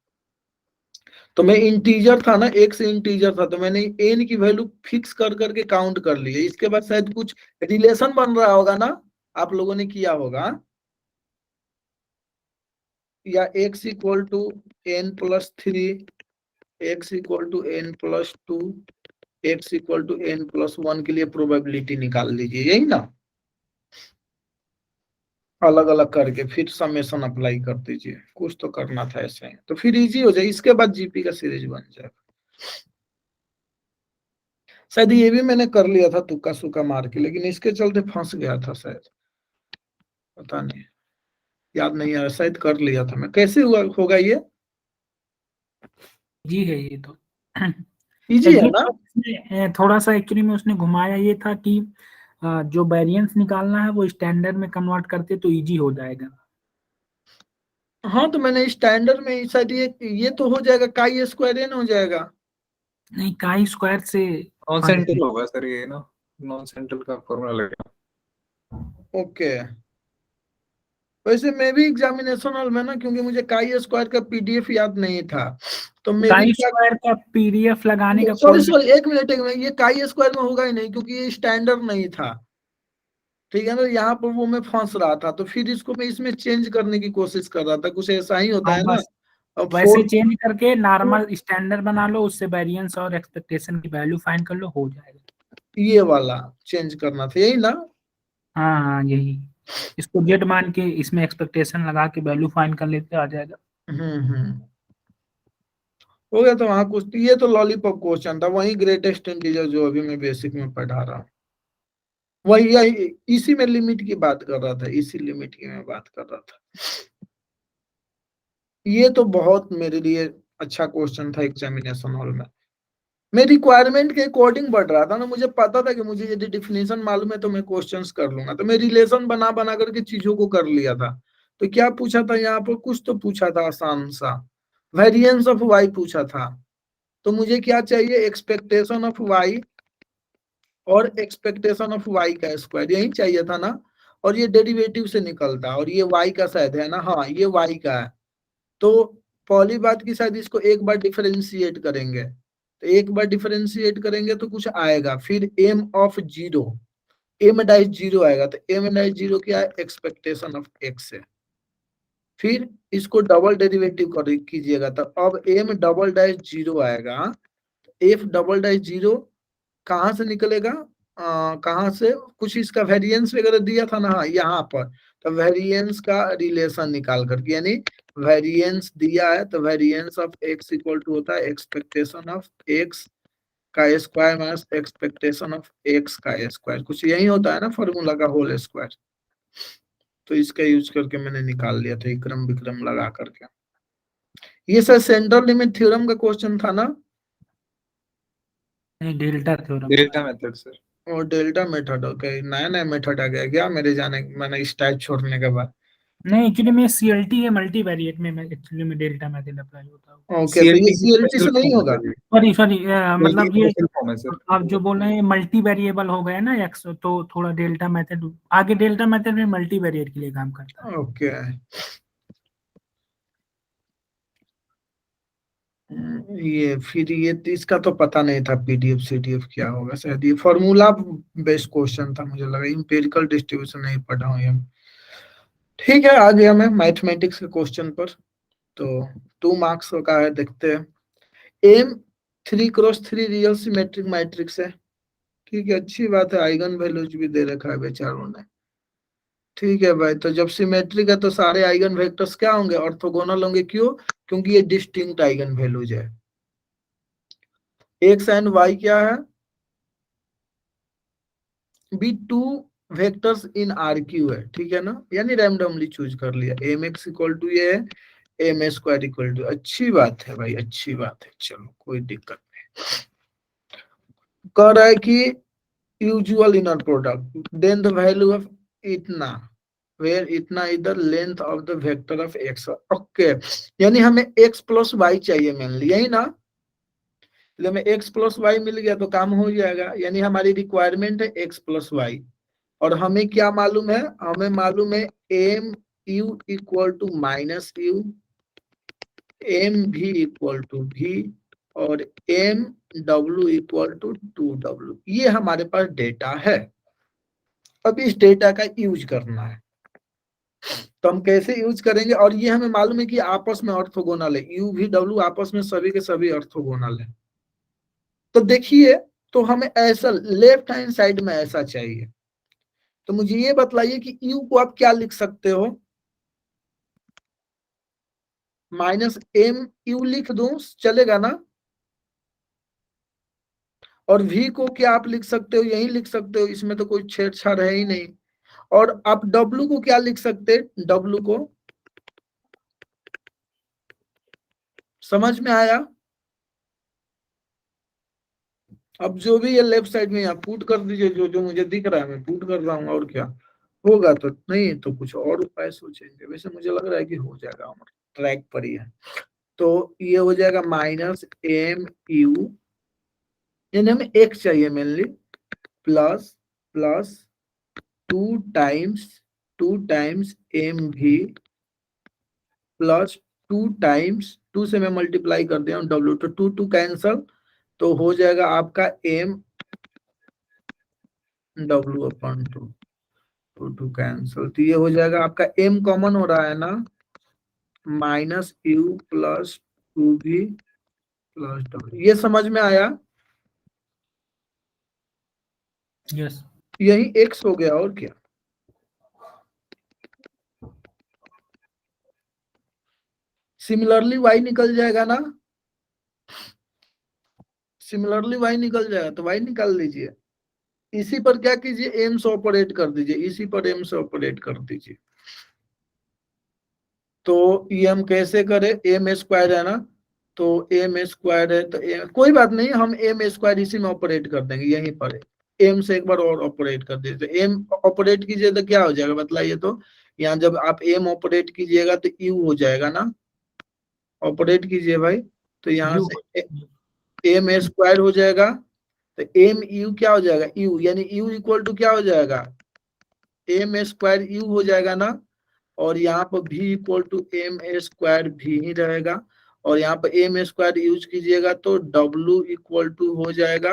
तो मैं इंटीजर था ना, एक से इंटीजर था, तो मैंने एन की वैल्यू फिक्स कर करके काउंट कर ली है। इसके बाद शायद कुछ रिलेशन बन रहा होगा ना, आप लोगों ने किया होगा, या x equal to N plus 3, x equal to N plus 2, x equal to N plus 1 के लिए प्रोबेबिलिटी निकाल लीजिए, यही ना? अलग अलग करके फिर समेशन अप्लाई कर दीजिए, कुछ तो करना था ऐसे ही, तो फिर इजी हो जाए। इसके बाद जीपी का सीरीज बन जाएगा। शायद ये भी मैंने कर लिया था तुक्का सुक्का मार के, लेकिन इसके चलते फंस गया था शायद, पता नहीं, याद नहीं आ रहा, शायद कर लिया था मैं। कैसे हुआ होगा ये? जी है ये तो। इजी है ना? थोड़ा सा एक्चुअली में उसने घुमाया ये था कि जो वेरिएंस निकालना है वो स्टैंडर्ड में कन्वर्ट करते तो इजी हो जाएगा। हाँ, तो मैंने स्टैंडर्ड में शायद ये तो हो जाएगा, काई स्क्वायर एन हो जाएगा। नहीं काई स्क्वायर से नॉन सेंट्रल होगा सर ये ना, नॉन सेंट्रल का फॉर्मूला लगेगा। ओके, वैसे मैं भी एग्जामिनेशन हॉल में ना, क्योंकि मुझे काई स्क्वायर का पीडीएफ याद नहीं था, तो मैं भी काई स्क्वायर का पीडीएफ लगाने का सॉरी एक मिनट, ये काई स्क्वायर में होगा ही नहीं, क्योंकि ये स्टैंडर्ड नहीं था, ठीक है ना? यहाँ पर वो मैं फंस रहा था, तो फिर इसको मैं इसमें चेंज करने की कोशिश कर रहा था, कुछ ऐसा ही होता है ना। बस अब वैसे 4 चेंज करके नॉर्मल स्टैंडर्ड बना लो, उससे वेरिएंस और एक्सपेक्टेशन की वैल्यू फाइंड कर लो, हो जाएगा। ये वाला चेंज करना था, यही ना? हाँ हाँ यही, इसको जेड मान के इसमें एक्सपेक्टेशन लगा के वैल्यू फाइंड कर लेते आ जाएगा। हम्म। हो गया। तो वहां कुछ, ये तो लॉलीपॉप क्वेश्चन था, वही ग्रेटेस्ट इंटीजर जो अभी मैं बेसिक में पढ़ा रहा हूँ, वही यही इसी में लिमिट की बात कर रहा था, इसी लिमिट की मैं बात कर रहा था। ये तो बहुत मेरे लिए अच्छा क्वेश्चन था एग्जामिनेशन हॉल में। मैं रिक्वायरमेंट के अकॉर्डिंग बढ़ रहा था ना, मुझे पता था कि मुझे यदि डिफिनेशन मालूम है तो मैं क्वेश्चंस कर लूंगा, तो मैं रिलेशन बना बना करके चीजों को कर लिया था। तो क्या पूछा था यहाँ पर? कुछ तो पूछा था आसान सा, वेरिएंस ऑफ वाई पूछा था। तो मुझे क्या चाहिए? एक्सपेक्टेशन ऑफ वाई और एक्सपेक्टेशन ऑफ वाई का स्क्वायर, यही चाहिए था ना। और ये डेरिवेटिव से निकलता है, और ये वाई का शायद है ना, हाँ ये वाई का है। तो पहली बात की शायद इसको एक बार डिफरेंशिएट करेंगे, तो एक बार डिफरेंशिएट करेंगे तो कुछ आएगा, फिर एम ऑफ जीरो, एम डाइस जीरो आएगा। तो एम डाइस जीरो क्या है? एक्सपेक्टेशन ऑफ एक्स है। फिर इसको डबल डेरिवेटिव कर कीजिएगा, तो अब एम डबल डैश जीरो आएगा। एफ डबल डैश जीरो कहाँ से निकलेगा? कहाँ से? कुछ इसका वेरिएंस वगैरह दिया था ना, हाँ यहाँ पर। तो वेरिएंस का रिलेशन निकाल करके, यानी वेरिएंस दिया है तो variance of X equal to होता है एक्सपेक्टेशन ऑफ एक्स का square minus expectation of X का स्क्वायर, कुछ यही होता है ना फॉर्मूला का होल स्क्वायर। तो इसका यूज करके मैंने निकाल लिया था इक्रम विक्रम लगा करके। ये सर सेंट्रल लिमिट थ्योरम का क्वेश्चन था ना? नहीं, delta theorem. Delta method sir. और डेल्टा मेथड, ओके, नया नया मेथड आ गया क्या मेरे जाने, मैंने इस टाइप छोड़ने के बाद? नहीं, एक्चुअली में सीएलटी है, मल्टीवेरिएट में एक्चुअली में डेल्टा मेथड अप्लाई होता है। ओके, तो ये सीएलटी की सीएलटी से स्पेशल नहीं फॉर्म होगा? है, सॉरी सॉरी, सीएलटी मतलब ये स्पेशल फॉर्म है सर। आप जो बोल रहे हैं मल्टी वेरिएबल हो गए ना एक्स, तो थोड़ा डेल्टा मेथड आगे, डेल्टा मेथड में मल्टी वेरिएट के लिए काम करता है। ओके। ये फिर ये इसका तो पता नहीं था पीडीएफ सीडीएफ क्या होगा, शायद ये फॉर्मूला बेस्ड क्वेश्चन था, मुझे लगा इंपेरिकल डिस्ट्रीब्यूशन नहीं पढ़ा हूँ ये। ठीक है, आ गया मैं मैथमेटिक्स के क्वेश्चन पर। तो 2 मार्क्स का है, देखते हैं। M 3x3 real symmetric matrix है। ठीक है, अच्छी बात है, आइगन वैल्यूज भी दे रखा है बेचारों ने। ठीक है भाई, तो जब सिमेट्रिक है तो सारे आइगन वेक्टर्स क्या होंगे? ऑर्थोगोनल होंगे। क्यों? क्योंकि ये डिस्टिंक्ट आइगन वैल्यूज है। एक्स एंड वाई क्या है? Be two vectors in R Q है, ठीक है ना, यानी रैंडमली चूज कर लिया। एम एक्स इक्वल टू ये है, M A square equal to, अच्छी बात है भाई, अच्छी बात है, चलो कोई दिक्कत नहीं। कह रहा है कि usual inner product, then the value of इतना, वेयर इतना is the length of the vector of X. Okay, यानी हमें एक्स प्लस वाई चाहिए मेनली, यही ना? तो हमें एक्स प्लस वाई मिल गया तो काम हो जाएगा, यानी हमारी रिक्वायरमेंट है एक्स प्लस वाई। और हमें क्या मालूम है? हमें मालूम है M U equal to minus U, M V equal to V, और M W equal to 2W। ये हमारे पास डेटा है, अब इस डेटा का यूज करना है। तो हम कैसे यूज करेंगे? और ये हमें मालूम है कि आपस में ऑर्थोगोनल है, यू भी डब्ल्यू आपस में सभी के सभी ऑर्थोगोनल है। तो देखिए, तो हमें ऐसा लेफ्ट हैंड साइड में ऐसा चाहिए। तो मुझे ये बतलाइए कि यू को आप क्या लिख सकते हो? माइनस एम यू लिख दूं, चलेगा ना? और v को क्या आप लिख सकते हो? यही लिख सकते हो, इसमें तो कोई छेड़छाड़ है ही नहीं। और आप w को क्या लिख सकते? w को समझ में आया? अब जो भी ये लेफ्ट साइड में यहाँ पुट कर दीजिए, जो जो मुझे दिख रहा है मैं पुट कर रहा हूँ, और क्या होगा? तो नहीं तो कुछ और उपाय सोचेंगे, वैसे मुझे लग रहा है कि हो जाएगा, हमारे ट्रैक पर ही है। तो ये हो जाएगा माइनस एम यू, यानी हमें x चाहिए mainly, plus plus 2 times M V, plus 2 से मैं मल्टीप्लाई कर दिया हूँ w, तो 2 कैंसल, तो हो जाएगा आपका m w अपॉन 2 कैंसल, तो ये हो जाएगा आपका m कॉमन हो रहा है ना, minus you plus 2v plus w, ये समझ में आया? यस। यही x हो गया और क्या। सिमिलरली y निकल जाएगा ना, सिमिलरली y निकल जाएगा, तो y निकाल लीजिए। इसी पर क्या कीजिए, m से ऑपरेट कर दीजिए, इसी पर m से ऑपरेट कर दीजिए। तो ये हम कैसे करें, एम स्क्वायर है ना, तो एम स्क्वायर है तो कोई बात नहीं, हम एम स्क्वायर इसी में ऑपरेट कर देंगे, यहीं पर एम से एक बार और ऑपरेट कर दीजिए। तो एम ऑपरेट कीजिए तो क्या हो जाएगा बताइए तो, यहाँ जब आप एम ऑपरेट कीजिएगा तो यू हो जाएगा ना, ऑपरेट कीजिए भाई, तो यहाँ यू से एम स्क्वायर हो जाएगा, तो एम यू क्या हो जाएगा, यू, यानी यू इक्वल टू क्या हो जाएगा, एम स्क्वायर यू हो जाएगा ना, और यहाँ पर भी इक्वल टू एम स्क्वायर भी ही रहेगा, और यहाँ पर एम स्क्वायर यूज कीजिएगा तो डब्ल्यू इक्वल टू हो जाएगा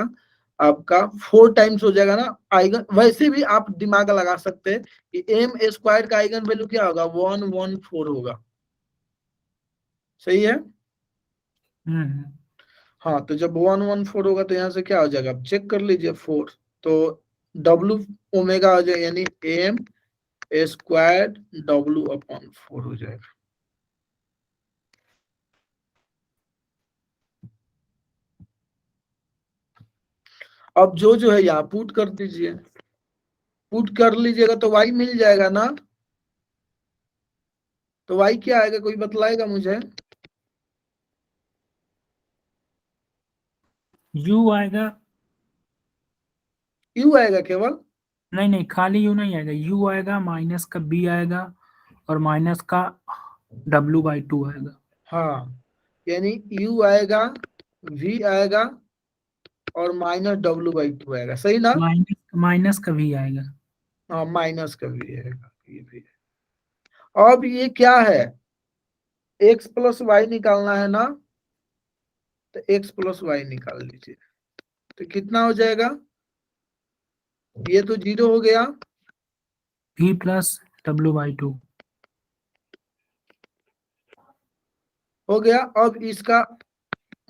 आपका 4 टाइम्स हो जाएगा ना आइगन। वैसे भी आप दिमाग लगा सकते हैं कि एम स्क्वायर का आइगन वैल्यू क्या होगा, 114 होगा, सही है। हाँ, तो जब 114 होगा तो यहाँ से क्या हो जाएगा, आप चेक कर लीजिए 4, तो डब्ल्यू ओमेगा हो जाएगा, यानी एम स्क्वायर डब्ल्यू अपॉन 4 हो जाएगा। अब जो है यहाँ पुट कर दीजिए, पुट कर लीजिएगा तो y मिल जाएगा ना, तो y क्या आएगा, कोई बतलाएगा मुझे। यू आएगा, u आएगा केवल, नहीं नहीं खाली यू नहीं आएगा, यू आएगा, माइनस का बी आएगा, और माइनस का W/2 आएगा। हाँ, यानी u आएगा, v आएगा, और माइनस w/2 आएगा, सही ना। माइनस माइनस का भी आएगा। हाँ, माइनस का v आएगा, ये भी है। अब ये क्या है, x प्लस वाई निकालना है ना, तो x प्लस वाई निकाल लीजिए, तो कितना हो जाएगा, ये तो 0 हो गया, V प्लस W/2 हो गया। अब इसका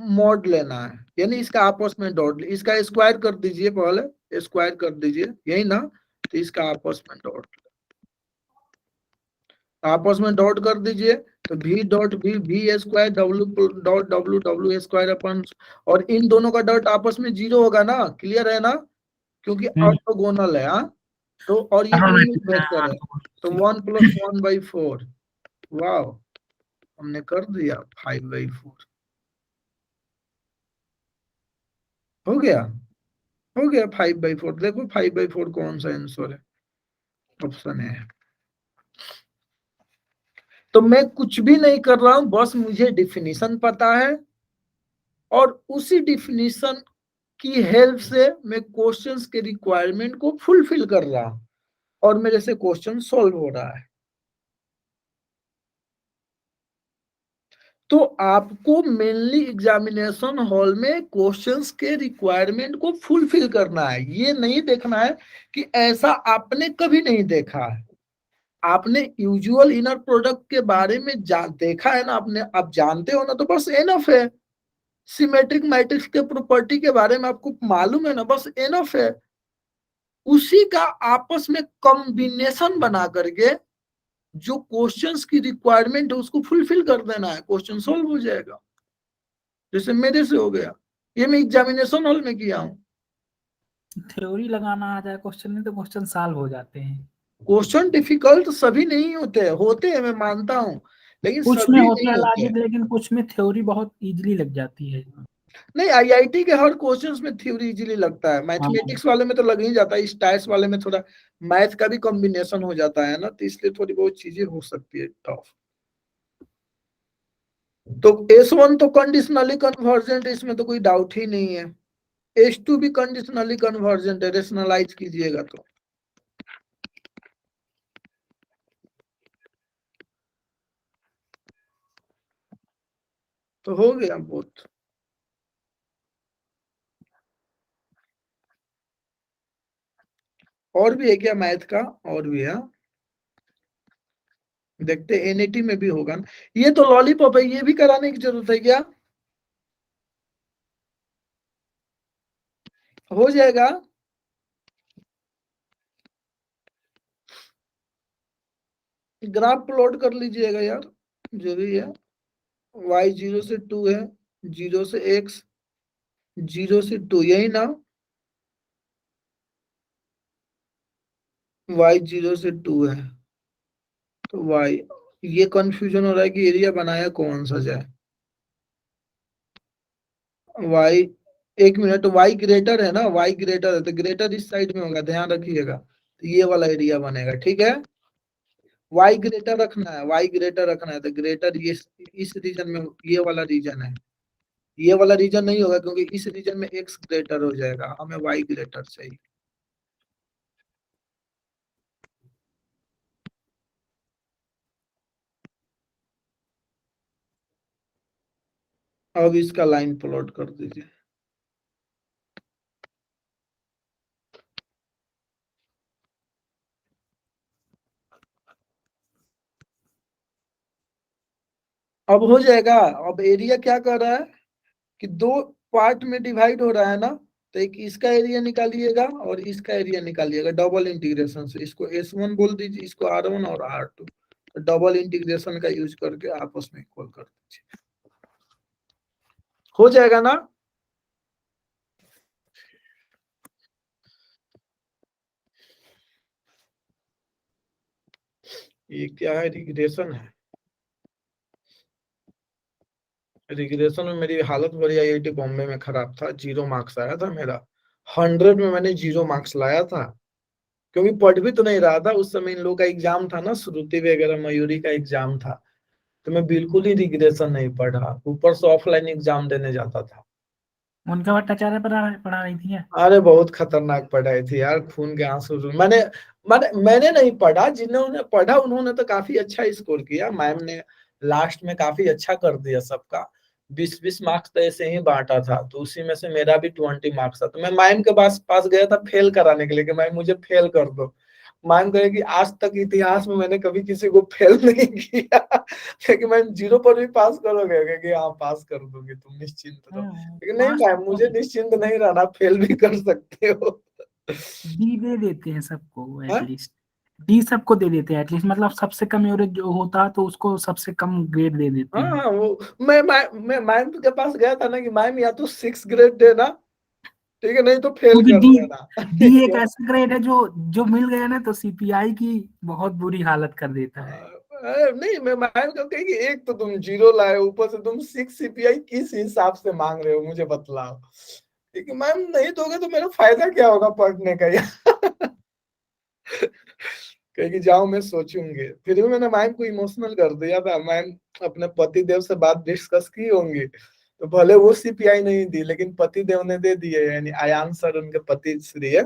मॉड लेना है, यानी इसका आपस में डॉट, इसका स्क्वायर कर दीजिए, पहले स्क्वायर कर दीजिए, यही ना, तो इसका आपस में डॉट, आपस में डॉट कर दीजिए, तो v dot v v square w dot w w square upon, और इन दोनों का डॉट आपस में 0 होगा ना, क्लियर है ना, क्योंकि ऑर्थोगोनल है। हाँ, तो और ये यूनिट वेक्टर है, तो 1 + 1/4, वाह, हमने कर दिया 5/4, हो गया, हो गया 5/4। देखो 5/4 कौन सा आंसर है, ऑप्शन है। तो मैं कुछ भी नहीं कर रहा हूं, बस मुझे डिफिनीशन पता है, और उसी डिफिनीशन की हेल्प से मैं क्वेश्चंस के रिक्वायरमेंट को फुलफिल कर रहा हूं, और मेरे से क्वेश्चन सॉल्व हो रहा है। तो आपको मेनली एग्जामिनेशन हॉल में क्वेश्चंस के रिक्वायरमेंट को फुलफिल करना है, ये नहीं देखना है कि ऐसा आपने कभी नहीं देखा है, आपने यूजुअल इनर प्रोडक्ट के बारे में देखा है ना, आपने, आप जानते हो ना, तो बस एनफ है। सिमेट्रिक मैट्रिक्स के प्रॉपर्टी के बारे में आपको मालूम है ना, बस एनफ है। उसी का आपस में कॉम्बिनेशन बना करके जो क्वेश्चंस की रिक्वायरमेंट है उसको फुलफिल कर देना है, क्वेश्चन सॉल्व हो जाएगा, जैसे मेरे से हो गया, ये मैं एग्जामिनेशन हॉल में किया हूँ। थ्योरी लगाना आ जाए क्वेश्चन में तो क्वेश्चन सॉल्व हो जाते हैं। क्वेश्चन डिफिकल्ट सभी नहीं होते हैं मैं मानता हूँ, लेकिन कुछ में सभी होते नहीं हैं होते लॉजिक, हैं। लेकिन कुछ में थ्योरी बहुत इजीली लग जाती है। नहीं, आईआईटी के हर क्वेश्चंस में थ्योरी इजीली लगता है, हाँ, मैथमेटिक्स वाले में तो लग ही जाता है, स्टैट्स वाले में थोड़ा मैथ का भी कॉम्बिनेशन हो जाता है ना, तो इसलिए थोड़ी बहुत चीजें हो सकती है टफ। तो S1 तो कंडीशनली कन्वर्जेंट है, इसमें तो कोई डाउट ही नहीं है। S2 भी कंडीशनली कन्वर्जेंट है, रेशनलाइज कीजिएगा तो हो गया बहुत। और भी है क्या मैथ का, और भी है, देखते एनएटी में भी होगा ना। ये तो लॉलीपॉप है, ये भी कराने की जरूरत है क्या? हो जाएगा। ग्राफ प्लॉट कर लीजिएगा यार, जो भी है। y 0 से 2 है, 0 से x, 0 से 2, यही ना? y 0 से 2 है तो y, ये कंफ्यूजन हो रहा है कि एरिया बनाया कौन सा जाए। y, एक मिनट, y ग्रेटर है ना, y ग्रेटर है तो ग्रेटर इस साइड में होगा, ध्यान रखिएगा। तो ये वाला एरिया बनेगा, ठीक है। y ग्रेटर रखना है, y ग्रेटर रखना है तो ग्रेटर ये इस रीजन में, ये वाला रीजन है। ये वाला रीजन नहीं होगा क्योंकि इस रीजन में x ग्रेटर हो जाएगा, हमें y ग्रेटर चाहिए। अब इसका लाइन प्लॉट कर दीजिए। अब हो जाएगा। अब एरिया क्या कर रहा है कि दो पार्ट में डिवाइड हो रहा है ना, तो एक इसका एरिया निकालिएगा और इसका एरिया निकालिएगा डबल इंटीग्रेशन से। इसको S1 बोल दीजिए, इसको R1 और R2, तो डबल इंटीग्रेशन का यूज करके आपस में इक्वल कर दीजिए, हो जाएगा ना। ये क्या है, रिग्रेशन है। रिग्रेशन में मेरी हालत बड़ी IIT बॉम्बे में खराब था, 0 मार्क्स आया था मेरा। 100 में मैंने 0 मार्क्स लाया था, क्योंकि पढ़ भी तो नहीं रहा था उस समय। इन लोगों का एग्जाम था ना, श्रुति वगैरह मयूरी का एग्जाम था, तो मैं बिल्कुल ही रिग्रेशन नहीं पढ़ा, ऊपर से ऑफलाइन एग्जाम देने जाता था। उनका भट्टाचार्य पढ़ा रही थी। अरे बहुत खतरनाक पढ़ाई थी यार, खून के आंसू। मैंने नहीं पढ़ा, जिन्होंने पढ़ा उन्होंने तो काफी अच्छा स्कोर किया। मैम ने लास्ट में काफी अच्छा कर दिया सबका, 20-20 मार्क्स तो ऐसे ही बांटा था, तो उसी में से मेरा भी 20 मार्क्स था। तो मैं मैम के पास गया था फेल कराने के लिए कि मैम मुझे फेल कर दो। मैम कहे कि आज तक इतिहास में मैंने कभी किसी को फेल नहीं किया लेकिन मैम 0 पर भी पास करोगे कि हाँ पास कर दूंगी, तुम निश्चिंत रहो। लेकिन नहीं मैम, मुझे निश्चिंत नहीं रहना, फेल भी कर सकते हो। डी दे देते हैं सबको हाँ? एटलीस्ट, डी सबको दे देते हैं एटलीस्ट, मतलब सबसे कम एवरेज जो होता है तो उसको सबसे कम ग्रेड दे देते हैं। हाँ वो मैं मैम के पास गया था ना कि मैम या तो 6 ग्रेड देना, ठीक है, नहीं तो फेल क्योंकि कर डी देना डी एक ऐसा ग्रेड है जो जो मिल गया ना तो सीपीआई की बहुत बुरी हालत कर देता है। नहीं, मैं मैम को कही कि एक तो तुम 0 लाए, ऊपर से तुम 6 CPI किस हिसाब से मांग रहे हो मुझे बतलाओ। क्योंकि मैम नहीं दोगे तो मेरा फायदा क्या होगा पढ़ने का यार कहेगी जाओ मैं सोचूंगी। फिर भी मैंने मैम को इमोशनल कर दिया था। मैम अपने पति देव से बात डिस्कस की होंगी, तो भले वो CPI नहीं दी लेकिन पति देव ने दे दिए, यानी आयान सर उनके पति श्री है,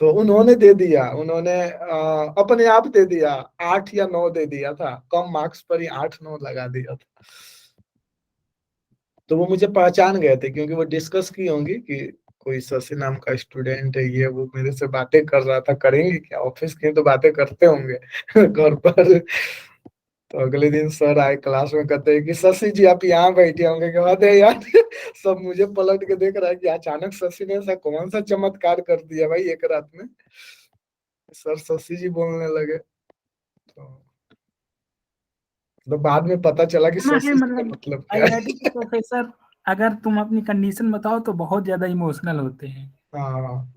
तो उन्होंने दे दिया। उन्होंने अपने आप दे दिया, 8 या 9 दे दिया था, कम मार्क्स पर ही 8-9 लगा दिया था। तो वो मुझे पहचान गए थे क्योंकि वो डिस्कस की होंगी कि कोई शशि नाम का स्टूडेंट है, ये वो मेरे से बातें कर रहा था। करेंगे क्या, ऑफिस की तो बातें करते होंगे घर पर। तो अगले दिन सर आए क्लास में, कहते हैं कि शशि जी आप यहाँ बैठे होंगे। के बाद यार सब मुझे पलट के देख रहा है कि अचानक शशि ने ऐसा कौन सा चमत्कार कर दिया भाई एक रात में। सर शशि जी बोलने लगे, तो बाद में पता चला कि इतना है शशि जी का मतलब मतलब क्या है। आईआईटी के प्रोफेसर, अगर तुम अपनी कंडीशन बताओ तो बहुत ज्यादा इमोशनल होते हैं। हाँ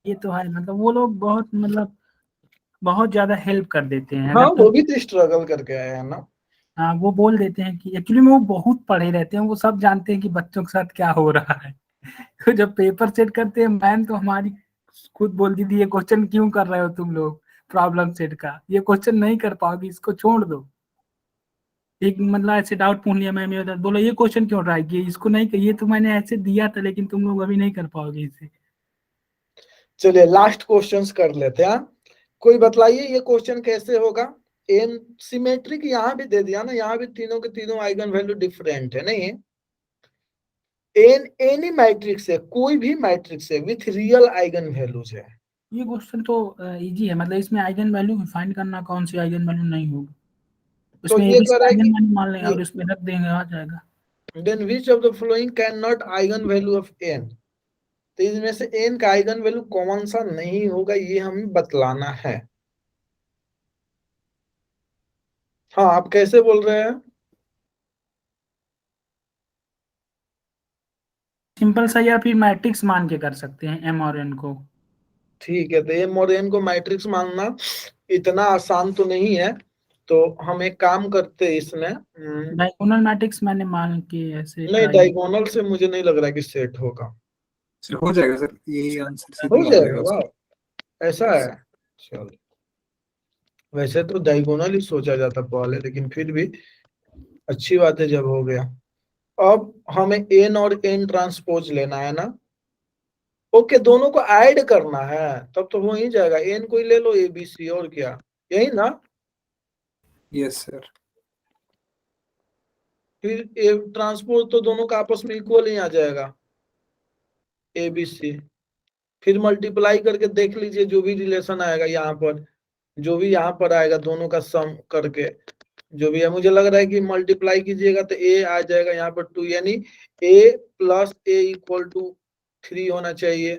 ये तो है, मतलब वो लोग बहुत मतलब बहुत ज्यादा हेल्प कर देते हैं हाँ, अगर वो तुम। भी तो स्ट्रगल करके आए हैं ना। हाँ वो बोल देते हैं कि एक्चुअली में वो बहुत पढ़े रहते हैं, वो सब जानते हैं कि बच्चों के साथ क्या हो रहा है तो जब पेपर सेट करते हैं, मैम तो हमारी खुद बोलती थी ये क्वेश्चन क्यों कर रहे हो तुम लोग, प्रॉब्लम सेट का ये क्वेश्चन नहीं कर पाओगे, इसको छोड़ दो। एक मतलब ऐसे डाउट पूछ लिया मैम, ये बोला ये क्वेश्चन क्यों रहा है, ये इसको नहीं, ये तो मैंने ऐसे दिया था लेकिन तुम लोग अभी नहीं कर पाओगे इसे। चलिए लास्ट क्वेश्चंस कर लेते हैं। कोई बतलाइए ये क्वेश्चन कैसे होगा। एन सिमेट्रिक यहाँ भी दे दिया ना, यहाँ भी तीनों के तीनों आइगन वैल्यू डिफरेंट है नहीं। एन एनी मैट्रिक्स है, कोई भी मैट्रिक्स है विथ रियल आइगन वैल्यूज है। ये क्वेश्चन तो इजी है, मतलब इसमें आइगन वैल्यू फाइंड करना कौन सी आइगन वैल्यू नहीं होगी। उसमें ये कह रहा है एबीसी कि मान लें और उसमें रख देंगे, आ जाएगा। Then which of the following can not eigen value of N, तो इसमें से एन का आइगन वैल्यू कौन सा नहीं होगा ये हमें बतलाना है। हाँ, आप कैसे बोल रहे हैं? सिंपल सा, या फिर मैट्रिक्स मान के कर सकते हैं एम और एन को। ठीक है, तो एम और एन को मैट्रिक्स मानना इतना आसान तो नहीं है, तो हम एक काम करते हैं इसमें डायगोनल मैट्रिक्स मैंने मान के ऐसे नहीं, ट्राई। डायगोनल से मुझे नहीं लग रहा कि सेट होगा। सर हो जाएगा सर, यही आंसर हो सीधे आ जाएगा, जाएगा उसका। वाह, ऐसा है। चलो, वैसे तो डायगोनल ही सोचा जाता पहले, लेकिन फिर भी अच्छी बात है जब हो गया। अब हमें एन और एन ट्रांसपोज लेना है ना। ओके, दोनों को ऐड करना है, तब तो हो ही जाएगा। एन कोई ले लो, ए बी सी, और क्या, यही ना। Yes sir. फिर ए ट्रांसपोज तो दोनों का आपस में इक्वल ही आ जाएगा, ए बी सी। फिर मल्टीप्लाई करके देख लीजिए, जो भी रिलेशन आएगा यहाँ पर, जो भी यहाँ पर आएगा, दोनों का सम करके जो भी है, मुझे लग रहा है कि मल्टीप्लाई कीजिएगा तो ए आ जाएगा यहाँ पर 2, यानी ए प्लस ए इक्वल टू 3 होना चाहिए।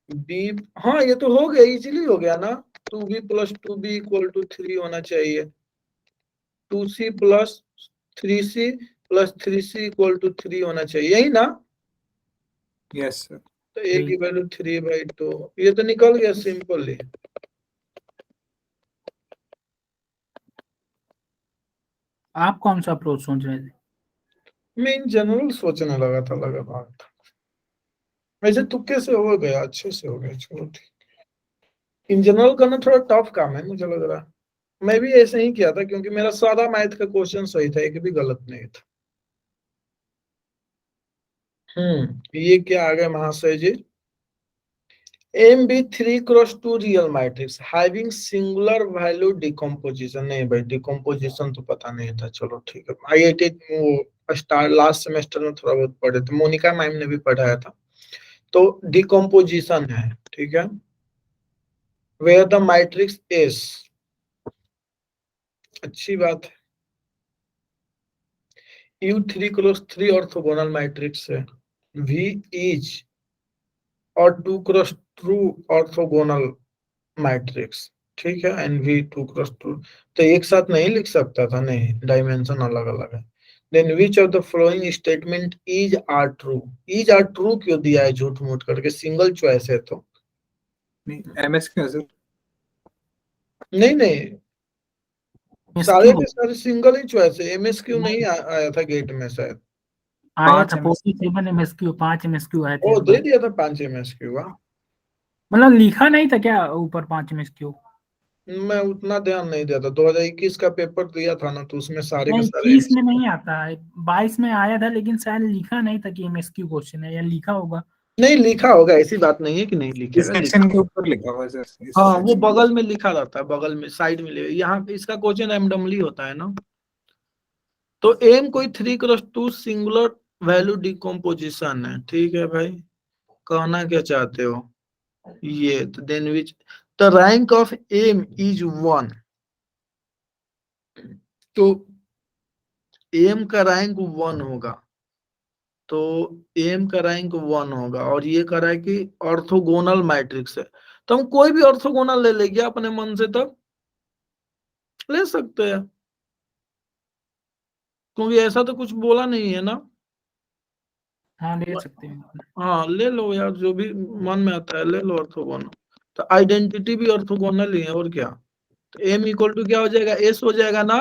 बी, हाँ ये तो हो गया, इजीली हो गया ना। 2b plus 2b equal to 3 होना चाहिए। 2c plus 3c plus 3c equal to 3 होना चाहिए, यही ना। Yes sir. तो a की वैल्यू 3/2, ये तो निकल गया सिंपली। आप कौन सा अप्रोच सोच रहे थे? मैं इन जनरल सोचने लगा था, लगा बात था। वैसे तुक्के से हो गया, अच्छे से हो गया, चलो ठीक। इन जनरल करना थोड़ा टफ काम है मुझे लग रहा है। मैं भी ऐसे ही किया था, क्योंकि मेरा सारा मैथ का क्वेश्चन सही था, एक भी गलत नहीं था। ये क्या आ गया महाशय जी? M be 3x2 real matrix having singular value decomposition. नहीं भाई, डिकम्पोजिशन तो पता नहीं था। चलो ठीक है, आईआईटी वो स्टार लास्ट सेमेस्टर में थोड़ा बहुत पढ़े थे, मोनिका मैम ने भी पढ़ाया था। तो डिकम्पोजिशन है, ठीक है। वेयर द मैट्रिक्स एस, अच्छी बात है। U3x3 ऑर्थोगोनल मैट्रिक्स है। V इज और 2x2 ऑर्थोगोनल मैट्रिक्स, ठीक है। एंड V 2x2 तो एक साथ नहीं लिख सकता था, नहीं, डायमेंशन अलग अलग है। Then which of the following statement is are true. Is are true क्यों दिया है झूठ मूठ करके, सिंगल चॉइस है तो। नहीं एमएस क्यों है सर? नहीं नहीं, सारे के सारे सिंगल ही चॉइस है। एमएस क्यों नहीं आया था गेट में शायद। आया था 5 47 MSQ, 5 MSQ आए थे ओ इस दे बार। दिया था 5 एमएसक्यू, वाह। मतलब लिखा नहीं था क्या ऊपर 5 MSQ? मैं उतना ध्यान नहीं देता, 2021 का पेपर दिया था ना, तो उसमें सारे के नहीं, सारे 21 में नहीं आता है, 22 में आया था, लेकिन शायद लिखा नहीं था कि MSQ क्वेश्चन है, या लिखा होगा। नहीं लिखा होगा, ऐसी बात नहीं है कि नहीं इस लिखेगा, लिखा। सेक्शन के ऊपर लिखा हुआ है सर, इस हाँ, वो सेक्शन बगल में लिखा रहता है, बगल में साइड में यहाँ पे इसका क्वेश्चन रैंडमली होता है ना। तो एम कोई 3x2 सिंगुलर वैल्यू डिकम्पोजिशन है, ठीक है भाई। कहना क्या चाहते हो ये, तो then which the rank of M is 1। तो एम का रैंक 1 होगा, तो एम का रैंक 1 होगा, और ये कह रहा है कि ऑर्थोगोनल मैट्रिक्स है। तो हम कोई भी ऑर्थोगोनल ले लेंगे अपने मन से, तब ले सकते हैं, क्योंकि ऐसा तो कुछ बोला नहीं है ना। हाँ, ले सकते हैं। हाँ ले लो यार, जो भी मन में आता है ले लो ऑर्थोगोनल। तो आइडेंटिटी भी ऑर्थोगोनल ही है, और क्या। तो एम इक्वल टू क्या हो जाएगा, एस हो जाएगा ना।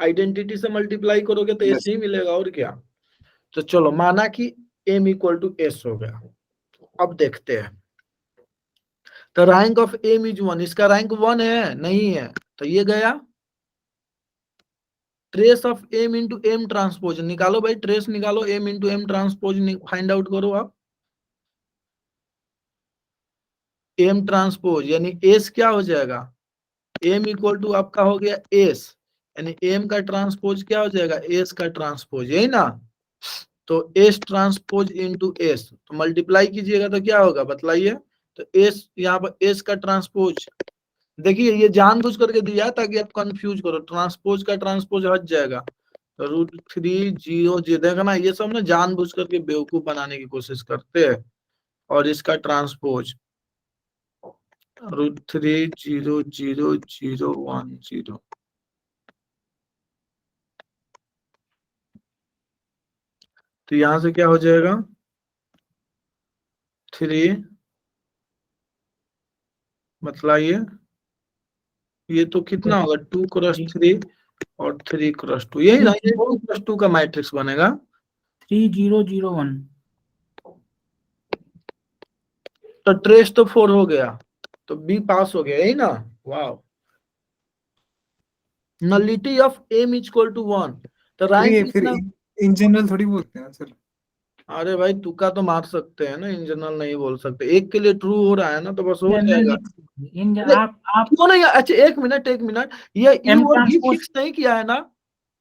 आइडेंटिटी से मल्टीप्लाई करोगे तो एस यस ही मिलेगा, और क्या। तो चलो, माना कि एम इक्वल टू एस हो गया। अब देखते हैं, तो रैंक ऑफ एम इज 1, इसका रैंक 1 है नहीं है, तो ये गया। Trace of M into M transpose निकालो भाई, ट्रेस निकालो, M into M transpose find out करो आप। एम ट्रांसपोज यानी एस क्या हो जाएगा, एम इक्वल टू आपका हो गया एस, यानी एम का ट्रांसपोज क्या हो जाएगा, एस का ट्रांसपोज, यही ना। तो एस ट्रांसपोज इंटू एस, तो मल्टीप्लाई कीजिएगा तो क्या होगा बतलाइए। तो एस यहाँ पर एस का ट्रांसपोज देखिए ये जानबूझ करके दिया है ताकि आप कंफ्यूज करो, ट्रांसपोज का ट्रांसपोज हट जाएगा, तो √3 0 देखा ना, ये सब ना जानबूझ करके बेवकूफ बनाने की कोशिश करते हैं। और इसका ट्रांसपोज √3 0 0 0 1 0, तो यहां से क्या हो जाएगा 3, मतलब ये तो कितना होगा 2 × 3 और 3 × 2, यही ना, ये 2 × 2 का मैट्रिक्स बनेगा। 3001। तो ट्रेस तो 4 हो गया, तो बी पास हो गया, यही ना। वाह, nullity of M equal to 1, तो फिर रैंक ये फिर कितना। इन जनरल थोड़ी बोलते हैं सर। अरे भाई तुक्का तो मार सकते हैं ना, इन जनरल नहीं बोल सकते, एक के लिए ट्रू हो रहा है ना तो बस हो जाएगा। नहीं, आप क्यों नहीं, अच्छा एक मिनट, ये M यू और भी ट्रांसपोज, फिक्स नहीं किया है ना।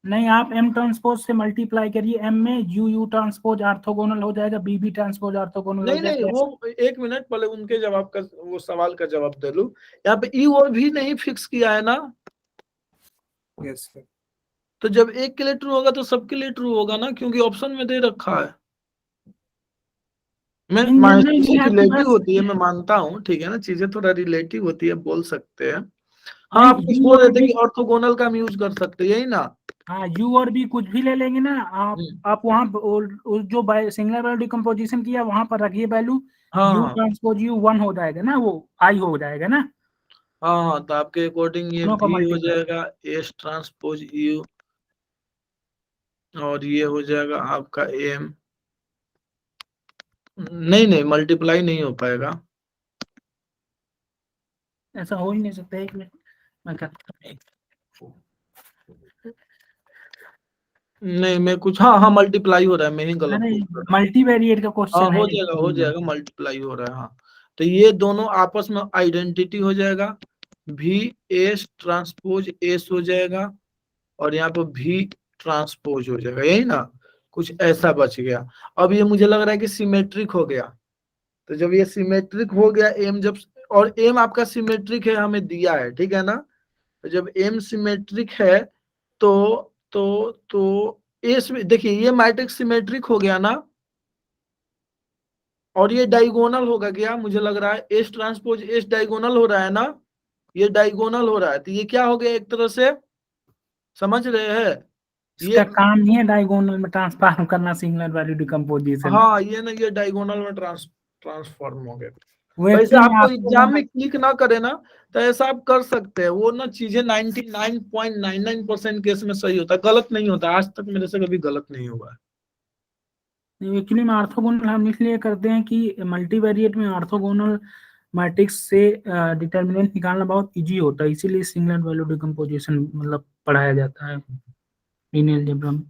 नहीं आप M ट्रांसपोज से मल्टीप्लाई करिए, M में U ट्रांसपोज ऑर्थोगोनल हो जाएगा, B ट्रांसपोज ऑर्थोगोनल हो नहीं नहीं, जाएगा। वो एक मिनट पहले उनके जवाब का, वो सवाल का जवाब दे लूं। यहाँ पे यू और भी नहीं फिक्स किया है ना, यस सर। तो जब एक के लिए ट्रू होगा तो सबके लिए ट्रू होगा ना, क्योंकि ऑप्शन में दे रखा है। मैं नहीं चीजें आपकी रिलेटिव बात होती है, सही मैं है। मानता हूँ, ठीक है ना, चीजें थोड़ा रिलेटिव होती है, बोल सकते हैं। हाँ, नहीं आप कुछ U बोल और रहे थे B, कि ऑर्थोगोनल का हम यूज कर सकते हैं, यही ना। हाँ U और B कुछ भी ले लेंगे ना आप। हम्म, आप वहाँ जो सिंगुलर वैल्यू डिकम्पोजिशन किया वहां पर रखिए वैल्यू, हाँ U हाँ ट्रांसपोज U 1 हो जाएगा ना, वो I हो जाएगा ना, हाँ हाँ, तो आपके अकॉर्डिंग ये दोनों का भी हो मल्टीप्लाई। जाएगा एस ट्रांसपोज यू, और ये हो जाएगा आपका एम। नहीं नहीं, मल्टीप्लाई नहीं हो पाएगा। ऐसा हो ही नहीं सकता, एक मिनट मैं करता हूँ। नहीं, मैं कुछ, हाँ हाँ, मल्टीप्लाई हो रहा है, मैं ही गलत अरे बोल रहा हूँ। मल्टीवेरिएट का हाँ क्वेश्चन है। हो जाएगा, मल्टीप्लाई हो रहा है, हाँ। तो ये दोनों आपस में आइडेंटिटी हो जाएगा, भी एस ट्रांसपोज एस हो जाएगा, और यहाँ पर भी ट्रांसपोज हो जाएगा, यही ना, कुछ ऐसा बच गया। अब ये मुझे लग रहा है कि सिमेट्रिक हो गया, तो जब ये सिमेट्रिक हो गया एम, जब, और एम आपका सिमेट्रिक है हमें दिया है, ठीक है ना, तो जब एम सिमेट्रिक है तो एस, देखिए ये मैट्रिक्स सिमेट्रिक हो गया ना, और ये डायगोनल होगा क्या, मुझे लग रहा है एस ट्रांसपोज एस डायगोनल हो रहा है ना, ये डायगोनल हो रहा है, तो ये क्या हो गया एक तरह से, समझ रहे हैं ये। इसका काम ही है डायगोनल में ट्रांसफॉर्म करना सिंगुलर वैल्यू डिकम्पोजिशन। हाँ, ये ना, ये डायगोनल में ट्रांसफॉर्म हो गया। वो वैसे एक्चुअली में आपको आपको एग्जाम में क्लिक ना करे ना, तो ऐसा आप कर सकते हैं, वो ना चीजें 99.99% केस में सही होता है, गलत नहीं होता, आज तक मेरे से कभी गलत नहीं हुआ है। एक्चुअली में ऑर्थोगोनल हम इसलिए करते हैं कि मल्टीवेरिएट में ऑर्थोगोनल मैट्रिक्स से डिटर्मिनेंट निकालना बहुत इजी होता है, इसीलिए सिंगुलर वैल्यू डिकम्पोजिशन मतलब पढ़ाया जाता है लीनियर अलजेब्रा में।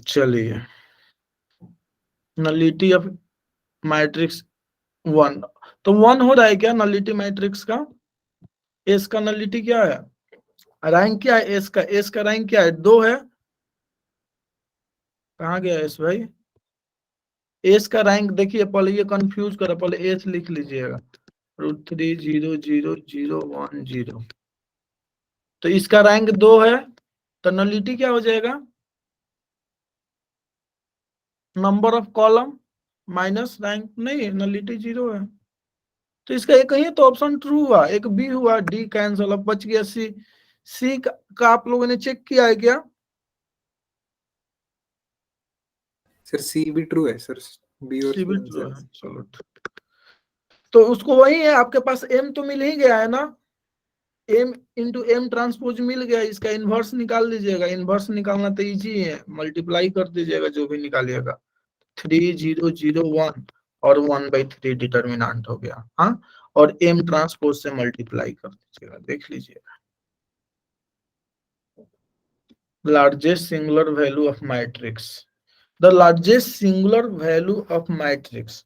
चलिए, नलिटी ऑफ मैट्रिक्स 1, तो 1 हो रहा है क्या नलिटी मैट्रिक्स का, एस का नलिटी क्या है, रैंक क्या है एस का रैंक क्या है, 2 है, कहाँ गया एस भाई, एस का रैंक देखिए, पहले ये कंफ्यूज करो, पहले एस लिख लीजिएगा, √3 0 0 0 1 0, तो इसका रैंक 2 है, तो नलिटी क्या हो जाएगा, number of column minus rank, नहीं नलिटी 0 है, तो इसका एक ही तो ऑप्शन ट्रू हुआ, एक बी हुआ, डी कैंसल, अब बच गया सी। सी का आप लोगों ने चेक किया है क्या, सर सी भी ट्रू है सर, बी और सी सी भी ट्रू आंसर। है, चलो तो उसको वही है, आपके पास एम तो मिल ही गया है ना, एम इंटू एम ट्रांसपोज मिल गया, इसका इनवर्स निकाल लीजिएगा, इनवर्स निकालना तो इजी है, मल्टीप्लाई कर दीजिएगा जो भी निकालिएगा, 3 0 0 1, और 1/3 डिटर्मिनेंट हो गया, हाँ, और एम ट्रांसपोज से मल्टीप्लाई कर दीजिएगा, देख लीजिएगा, largest singular value of matrix, the largest singular value of matrix,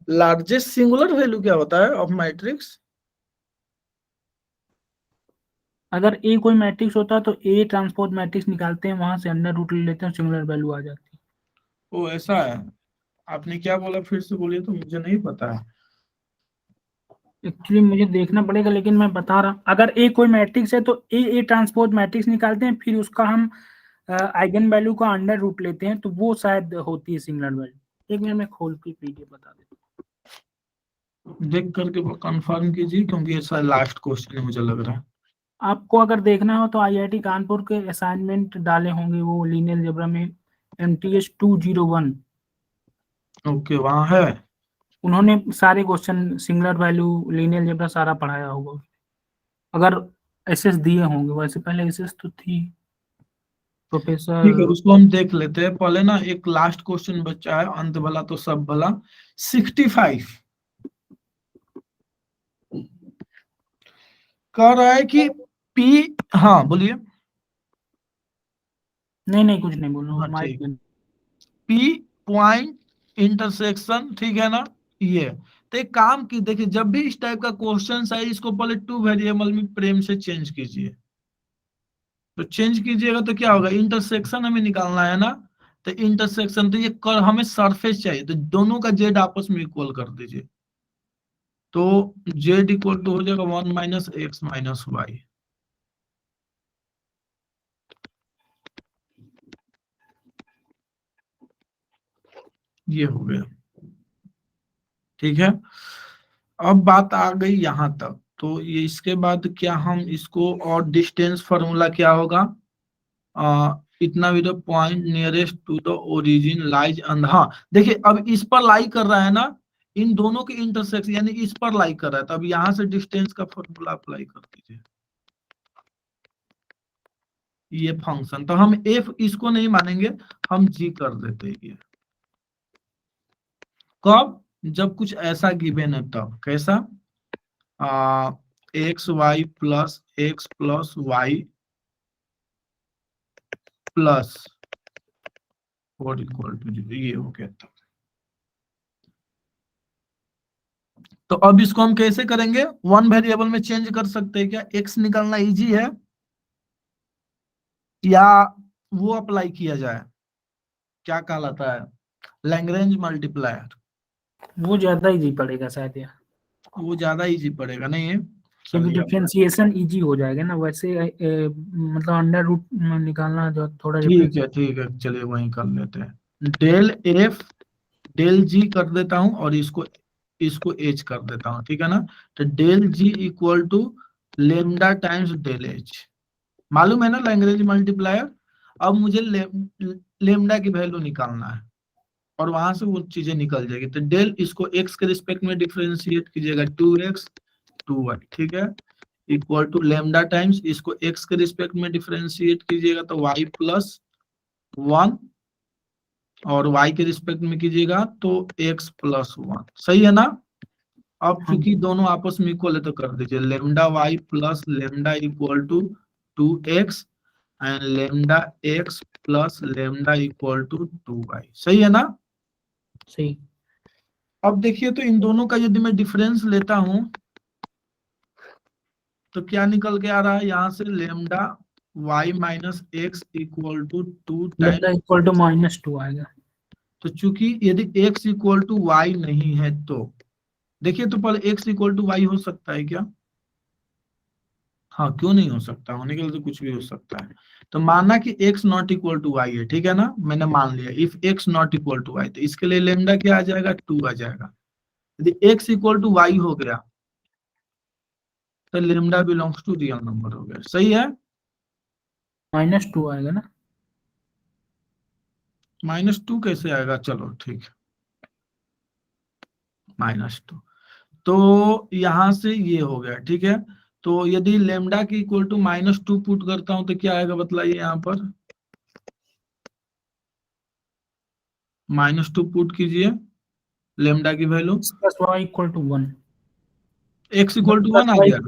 largest singular value क्या होता है ऑफ मैट्रिक्स, अगर ए कोई मैट्रिक्स होता तो ए ट्रांसपोज मैट्रिक्स निकालते हैं, वहां से अंडर रूट ले लेते हैं, सिंगुलर वैल्यू आ जाती है। ओ ऐसा है। आपने क्या बोला, फिर से बोलिए, तो मुझे नहीं पता है। एक्चुअली मुझे देखना पड़ेगा, लेकिन मैं बता रहा हूँ, अगर ए कोई मैट्रिक्स है तो ए ट्रांसपोज मैट्रिक्स निकालते हैं, फिर उसका हम आइगन वैल्यू का अंडर रूट लेते हैं, तो वो शायद होती है सिंगुलर वैल्यू। एक मिनट में खोल के पीडीएफ बता देता देख करके कंफर्म कीजिए, क्योंकि ऐसा लास्ट क्वेश्चन है मुझे लग रहा है। हूँ। आपको अगर देखना हो तो आईआईटी कानपुर के असाइनमेंट डाले होंगे वो लीनियर अलजेब्रा में, MTS 201, ओके वहाँ है। उन्होंने सारे question singular value linear algebra सारा पढ़ाया होगा, अगर एसएस दिए होंगे। वैसे पहले एसएस तो थी प्रोफेसर। ठीक है, उसको हम देख लेते हैं पहले ना। एक लास्ट क्वेश्चन बचा है, अंत भला तो सब भला। 65 कह रहा है कि पी, हाँ बोलिए। नहीं कुछ नहीं बोलूंगा, हाँ माइक ठीक। में। पी पॉइंट इंटरसेक्शन, ठीक है ना। ये तो एक काम की देखिए, जब भी इस टाइप का क्वेश्चन है, इसको पहले 2 वेरिएबल में प्रेम से चेंज कीजिए। तो चेंज कीजिएगा तो क्या होगा, इंटरसेक्शन हमें निकालना है ना। तो इंटरसेक्शन, तो ये कर हमें सरफेस चाहिए, तो दोनों का जेड आपस में इक्वल कर दीजिए। तो जेड इक्वल टू हो जाएगा 1 माइनस एक्स माइनस वाई। ये हो गया, ठीक है। अब बात आ गई यहां तक, तो ये इसके बाद क्या हम इसको, और डिस्टेंस फार्मूला क्या होगा, इतना भी तो point nearest to the origin lies अंड, हाँ देखिए अब इस पर लाई कर रहा है ना, इन दोनों के इंटरसेक्शन, यानी इस पर लाई कर रहा है, तो अब यहां से डिस्टेंस का फॉर्मूला अप्लाई कर दीजिए। ये फंक्शन, तो हम एफ इसको नहीं मानेंगे, हम जी कर देते हैं ये। कब, जब कुछ ऐसा गिवन है तब। कैसा, X Y plus X plus Y plus 4 equal to 0, ये हो गया तब। तो अब इसको हम कैसे करेंगे, 1 वेरिएबल में चेंज कर सकते हैं क्या, एक्स निकालना इजी है, या वो अप्लाई किया जाए, क्या कहलाता है, लैग्रेंज मल्टीप्लायर। वो ज्यादा इजी पड़ेगा शायद यार, वो ज्यादा इजी पड़ेगा नहीं है। क्योंकि चलिए अब, डिफरेंशिएशन इजी हो जाएगा ना, वैसे मतलब अंडर रूट निकालना जो थोड़ा ठीक डिफरेंस। है ठीक है, चलिए वही कर लेते हैं। डेल एफ डेल जी कर देता हूं, और इसको इसको एच कर देता हूं, ठीक है ना। तो del G equal to lambda times del H, मालूम है ना लैग्रेंज मल्टीप्लायर। अब मुझे लेमडा की वैल्यू निकालना है, और वहां से वो चीजें निकल जाएगी। तो डेल इसको एक्स के रिस्पेक्ट में डिफरेंशिएट कीजिएगा, 2x 2y, ठीक है, इक्वल टू लेमडा टाइम्स इसको एक्स के रिस्पेक्ट में डिफरेंशिएट कीजिएगा तो y प्लस 1, और y के रिस्पेक्ट में कीजिएगा तो x प्लस 1, सही है ना। अब हाँ चूंकि दोनों आपस में इक्वल है तो कर दीजिए lambda y plus lambda equal to 2x and lambda x plus lambda equal to 2y, सही है ना। सही। अब देखिए, तो इन दोनों का यदि मैं डिफरेंस लेता हूं तो क्या निकल के आ रहा है, यहाँ से lambda y minus X equal to 2 time. Lambda equal to -2 आएगा। तो चूंकि यदि x इक्वल टू वाई नहीं है तो देखिए, तो पहले x इक्वल टू वाई हो सकता है क्या, हाँ क्यों नहीं हो सकता, होने के लिए तो कुछ भी हो सकता है। तो माना कि x not equal to Y है, ठीक है ना, मैंने मान लिया if x not equal to Y, तो इसके लिए लेमडा क्या आ जाएगा, 2 आ जाएगा। यदि x इक्वल टू वाई हो गया तो lambda belongs to real number हो गया, सही है। -2 आएगा ना। -2 कैसे आएगा, चलो ठीक है, -2। तो यहां से ये हो गया, ठीक है। तो यदि लेमडा की इक्वल टू -2 पुट करता हूं तो क्या आएगा बताइए, यहाँ पर -2 पुट कीजिए, लेमडा की value plus Y equal to 1, x equal to 1 आ गया,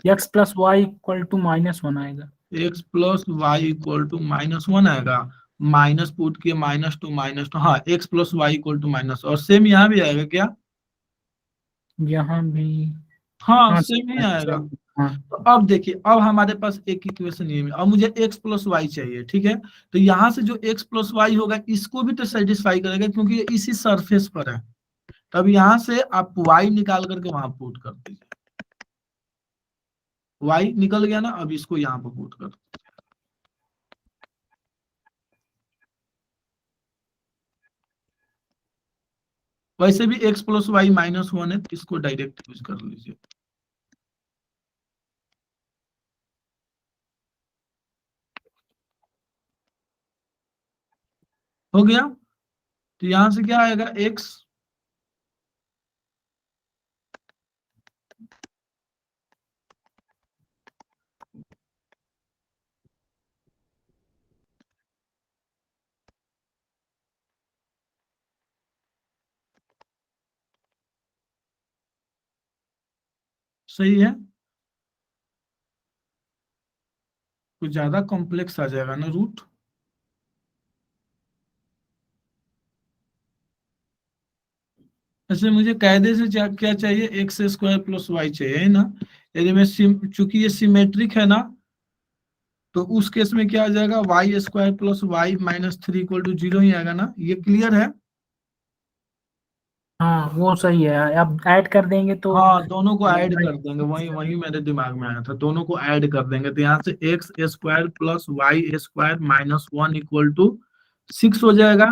X plus Y equal to -1 आएगा। x plus Y equal to -1 आएगा, माइनस पुट किए -2 हाँ, x plus Y equal to minus, और सेम यहाँ भी आएगा क्या, यहाँ भी। हाँ हाँ सेम ही आएगा। हाँ तो अब देखिए, अब हमारे पास एक इक्वेशन ये है, अब मुझे x प्लस वाई चाहिए, ठीक है। तो यहाँ से जो x प्लस वाई होगा इसको भी तो सेटिस्फाई करेगा, क्योंकि ये इसी सरफेस पर है। तब यहाँ से आप y निकाल करके वहां पुट कर दीजिए, y निकल गया ना, अब इसको यहाँ पर पुट कर। वैसे भी x प्लस वाई माइनस 1 है, इसको डायरेक्ट यूज कर लीजिए। हो गया। तो यहां से क्या आएगा, x सही है। कुछ ज्यादा कॉम्प्लेक्स आ जाएगा ना रूट। ऐसे मुझे कायदे से क्या चाहिए, एक्स स्क्वायर प्लस वाई चाहिए, है ना। यदि मैं चूंकि ये सिमेट्रिक है ना, तो उस केस में क्या आ जाएगा, Y square plus Y minus 3 equal to 0 ही आएगा ना। ये क्लियर है। हाँ वो सही है, अब ऐड कर देंगे तो हाँ, दोनों को ऐड कर देंगे, वही वही मेरे दिमाग में आया था, दोनों को ऐड कर देंगे। तो यहाँ से X square plus Y square minus 1 equal to 6 हो जाएगा,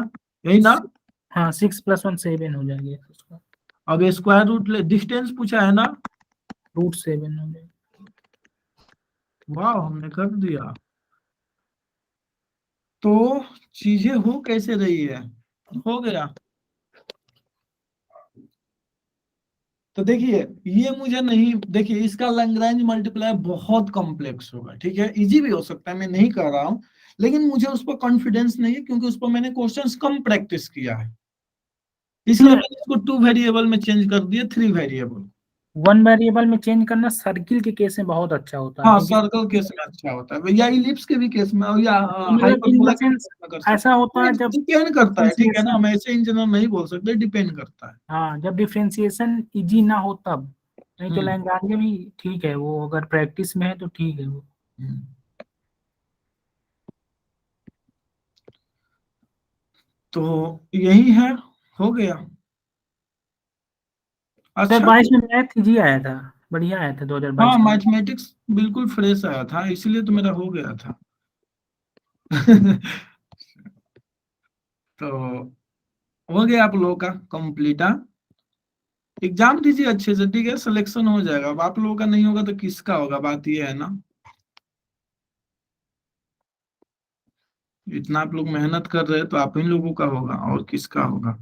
यही ना। हाँ 6 + 1 7 हो जाएगी उसका, अब स्क्वायर रूट डिस्टेंस पूछा है ना। √7 हो जाएगी। वाह, हमने कर दिया। तो चीजें हो कैसे रही है, हो गया। तो देखिए, ये मुझे नहीं, देखिए इसका लैग्रेंज मल्टीप्लायर बहुत कॉम्प्लेक्स होगा, ठीक है। इजी भी हो सकता है, मैं नहीं कर रहा हूं, लेकिन मुझे उस पर कॉन्फिडेंस नहीं है, क्योंकि उस पर मैंने क्वेश्चंस कम प्रैक्टिस किया है। इसलिए मैंने इसको 2 वेरिएबल में चेंज कर दिया 3 वेरिएबल। 1 वेरिएबल में चेंज करना सर्किल के केस में बहुत अच्छा होता है, हाँ, क्योंकि सर्कल केस में अच्छा होता है, या इलिप्स के भी केस में, और या मतलब इन हाइपरबोला द के सेंस केस में कर सकते ऐसा होता है हैं। जब डिपेंड करता है, ठीक है ना, डिफरेंशिएशन, हम ऐसे इन जनरल नहीं बोल सकते, डिपेंड करता है। हाँ जब डिफरेंशिएशन इजी ना हो तब, नहीं तो हम्म लैग्रांज भी ठीक है, वो अगर प्रैक्टिस में है तो ठीक है वो। हम्म। तो यही है, हो गया। सर अच्छा। 22 में मैथ इजी आया था, बढ़िया आया था हाँ, 2022 में। मैथमेटिक्स बिल्कुल फ्रेश आया था, इसलिए तो मेरा हो गया था। तो हो गया आप लोगों का कंप्लीट। एग्जाम दीजिए अच्छे से, ठीक है, सिलेक्शन हो जाएगा। अब आप लोगों का नहीं होगा तो किसका होगा, बात ये है ना। इतना आप लोग मेहनत कर रहे हैं तो आप ही लोगों का होगा, और किसका होगा।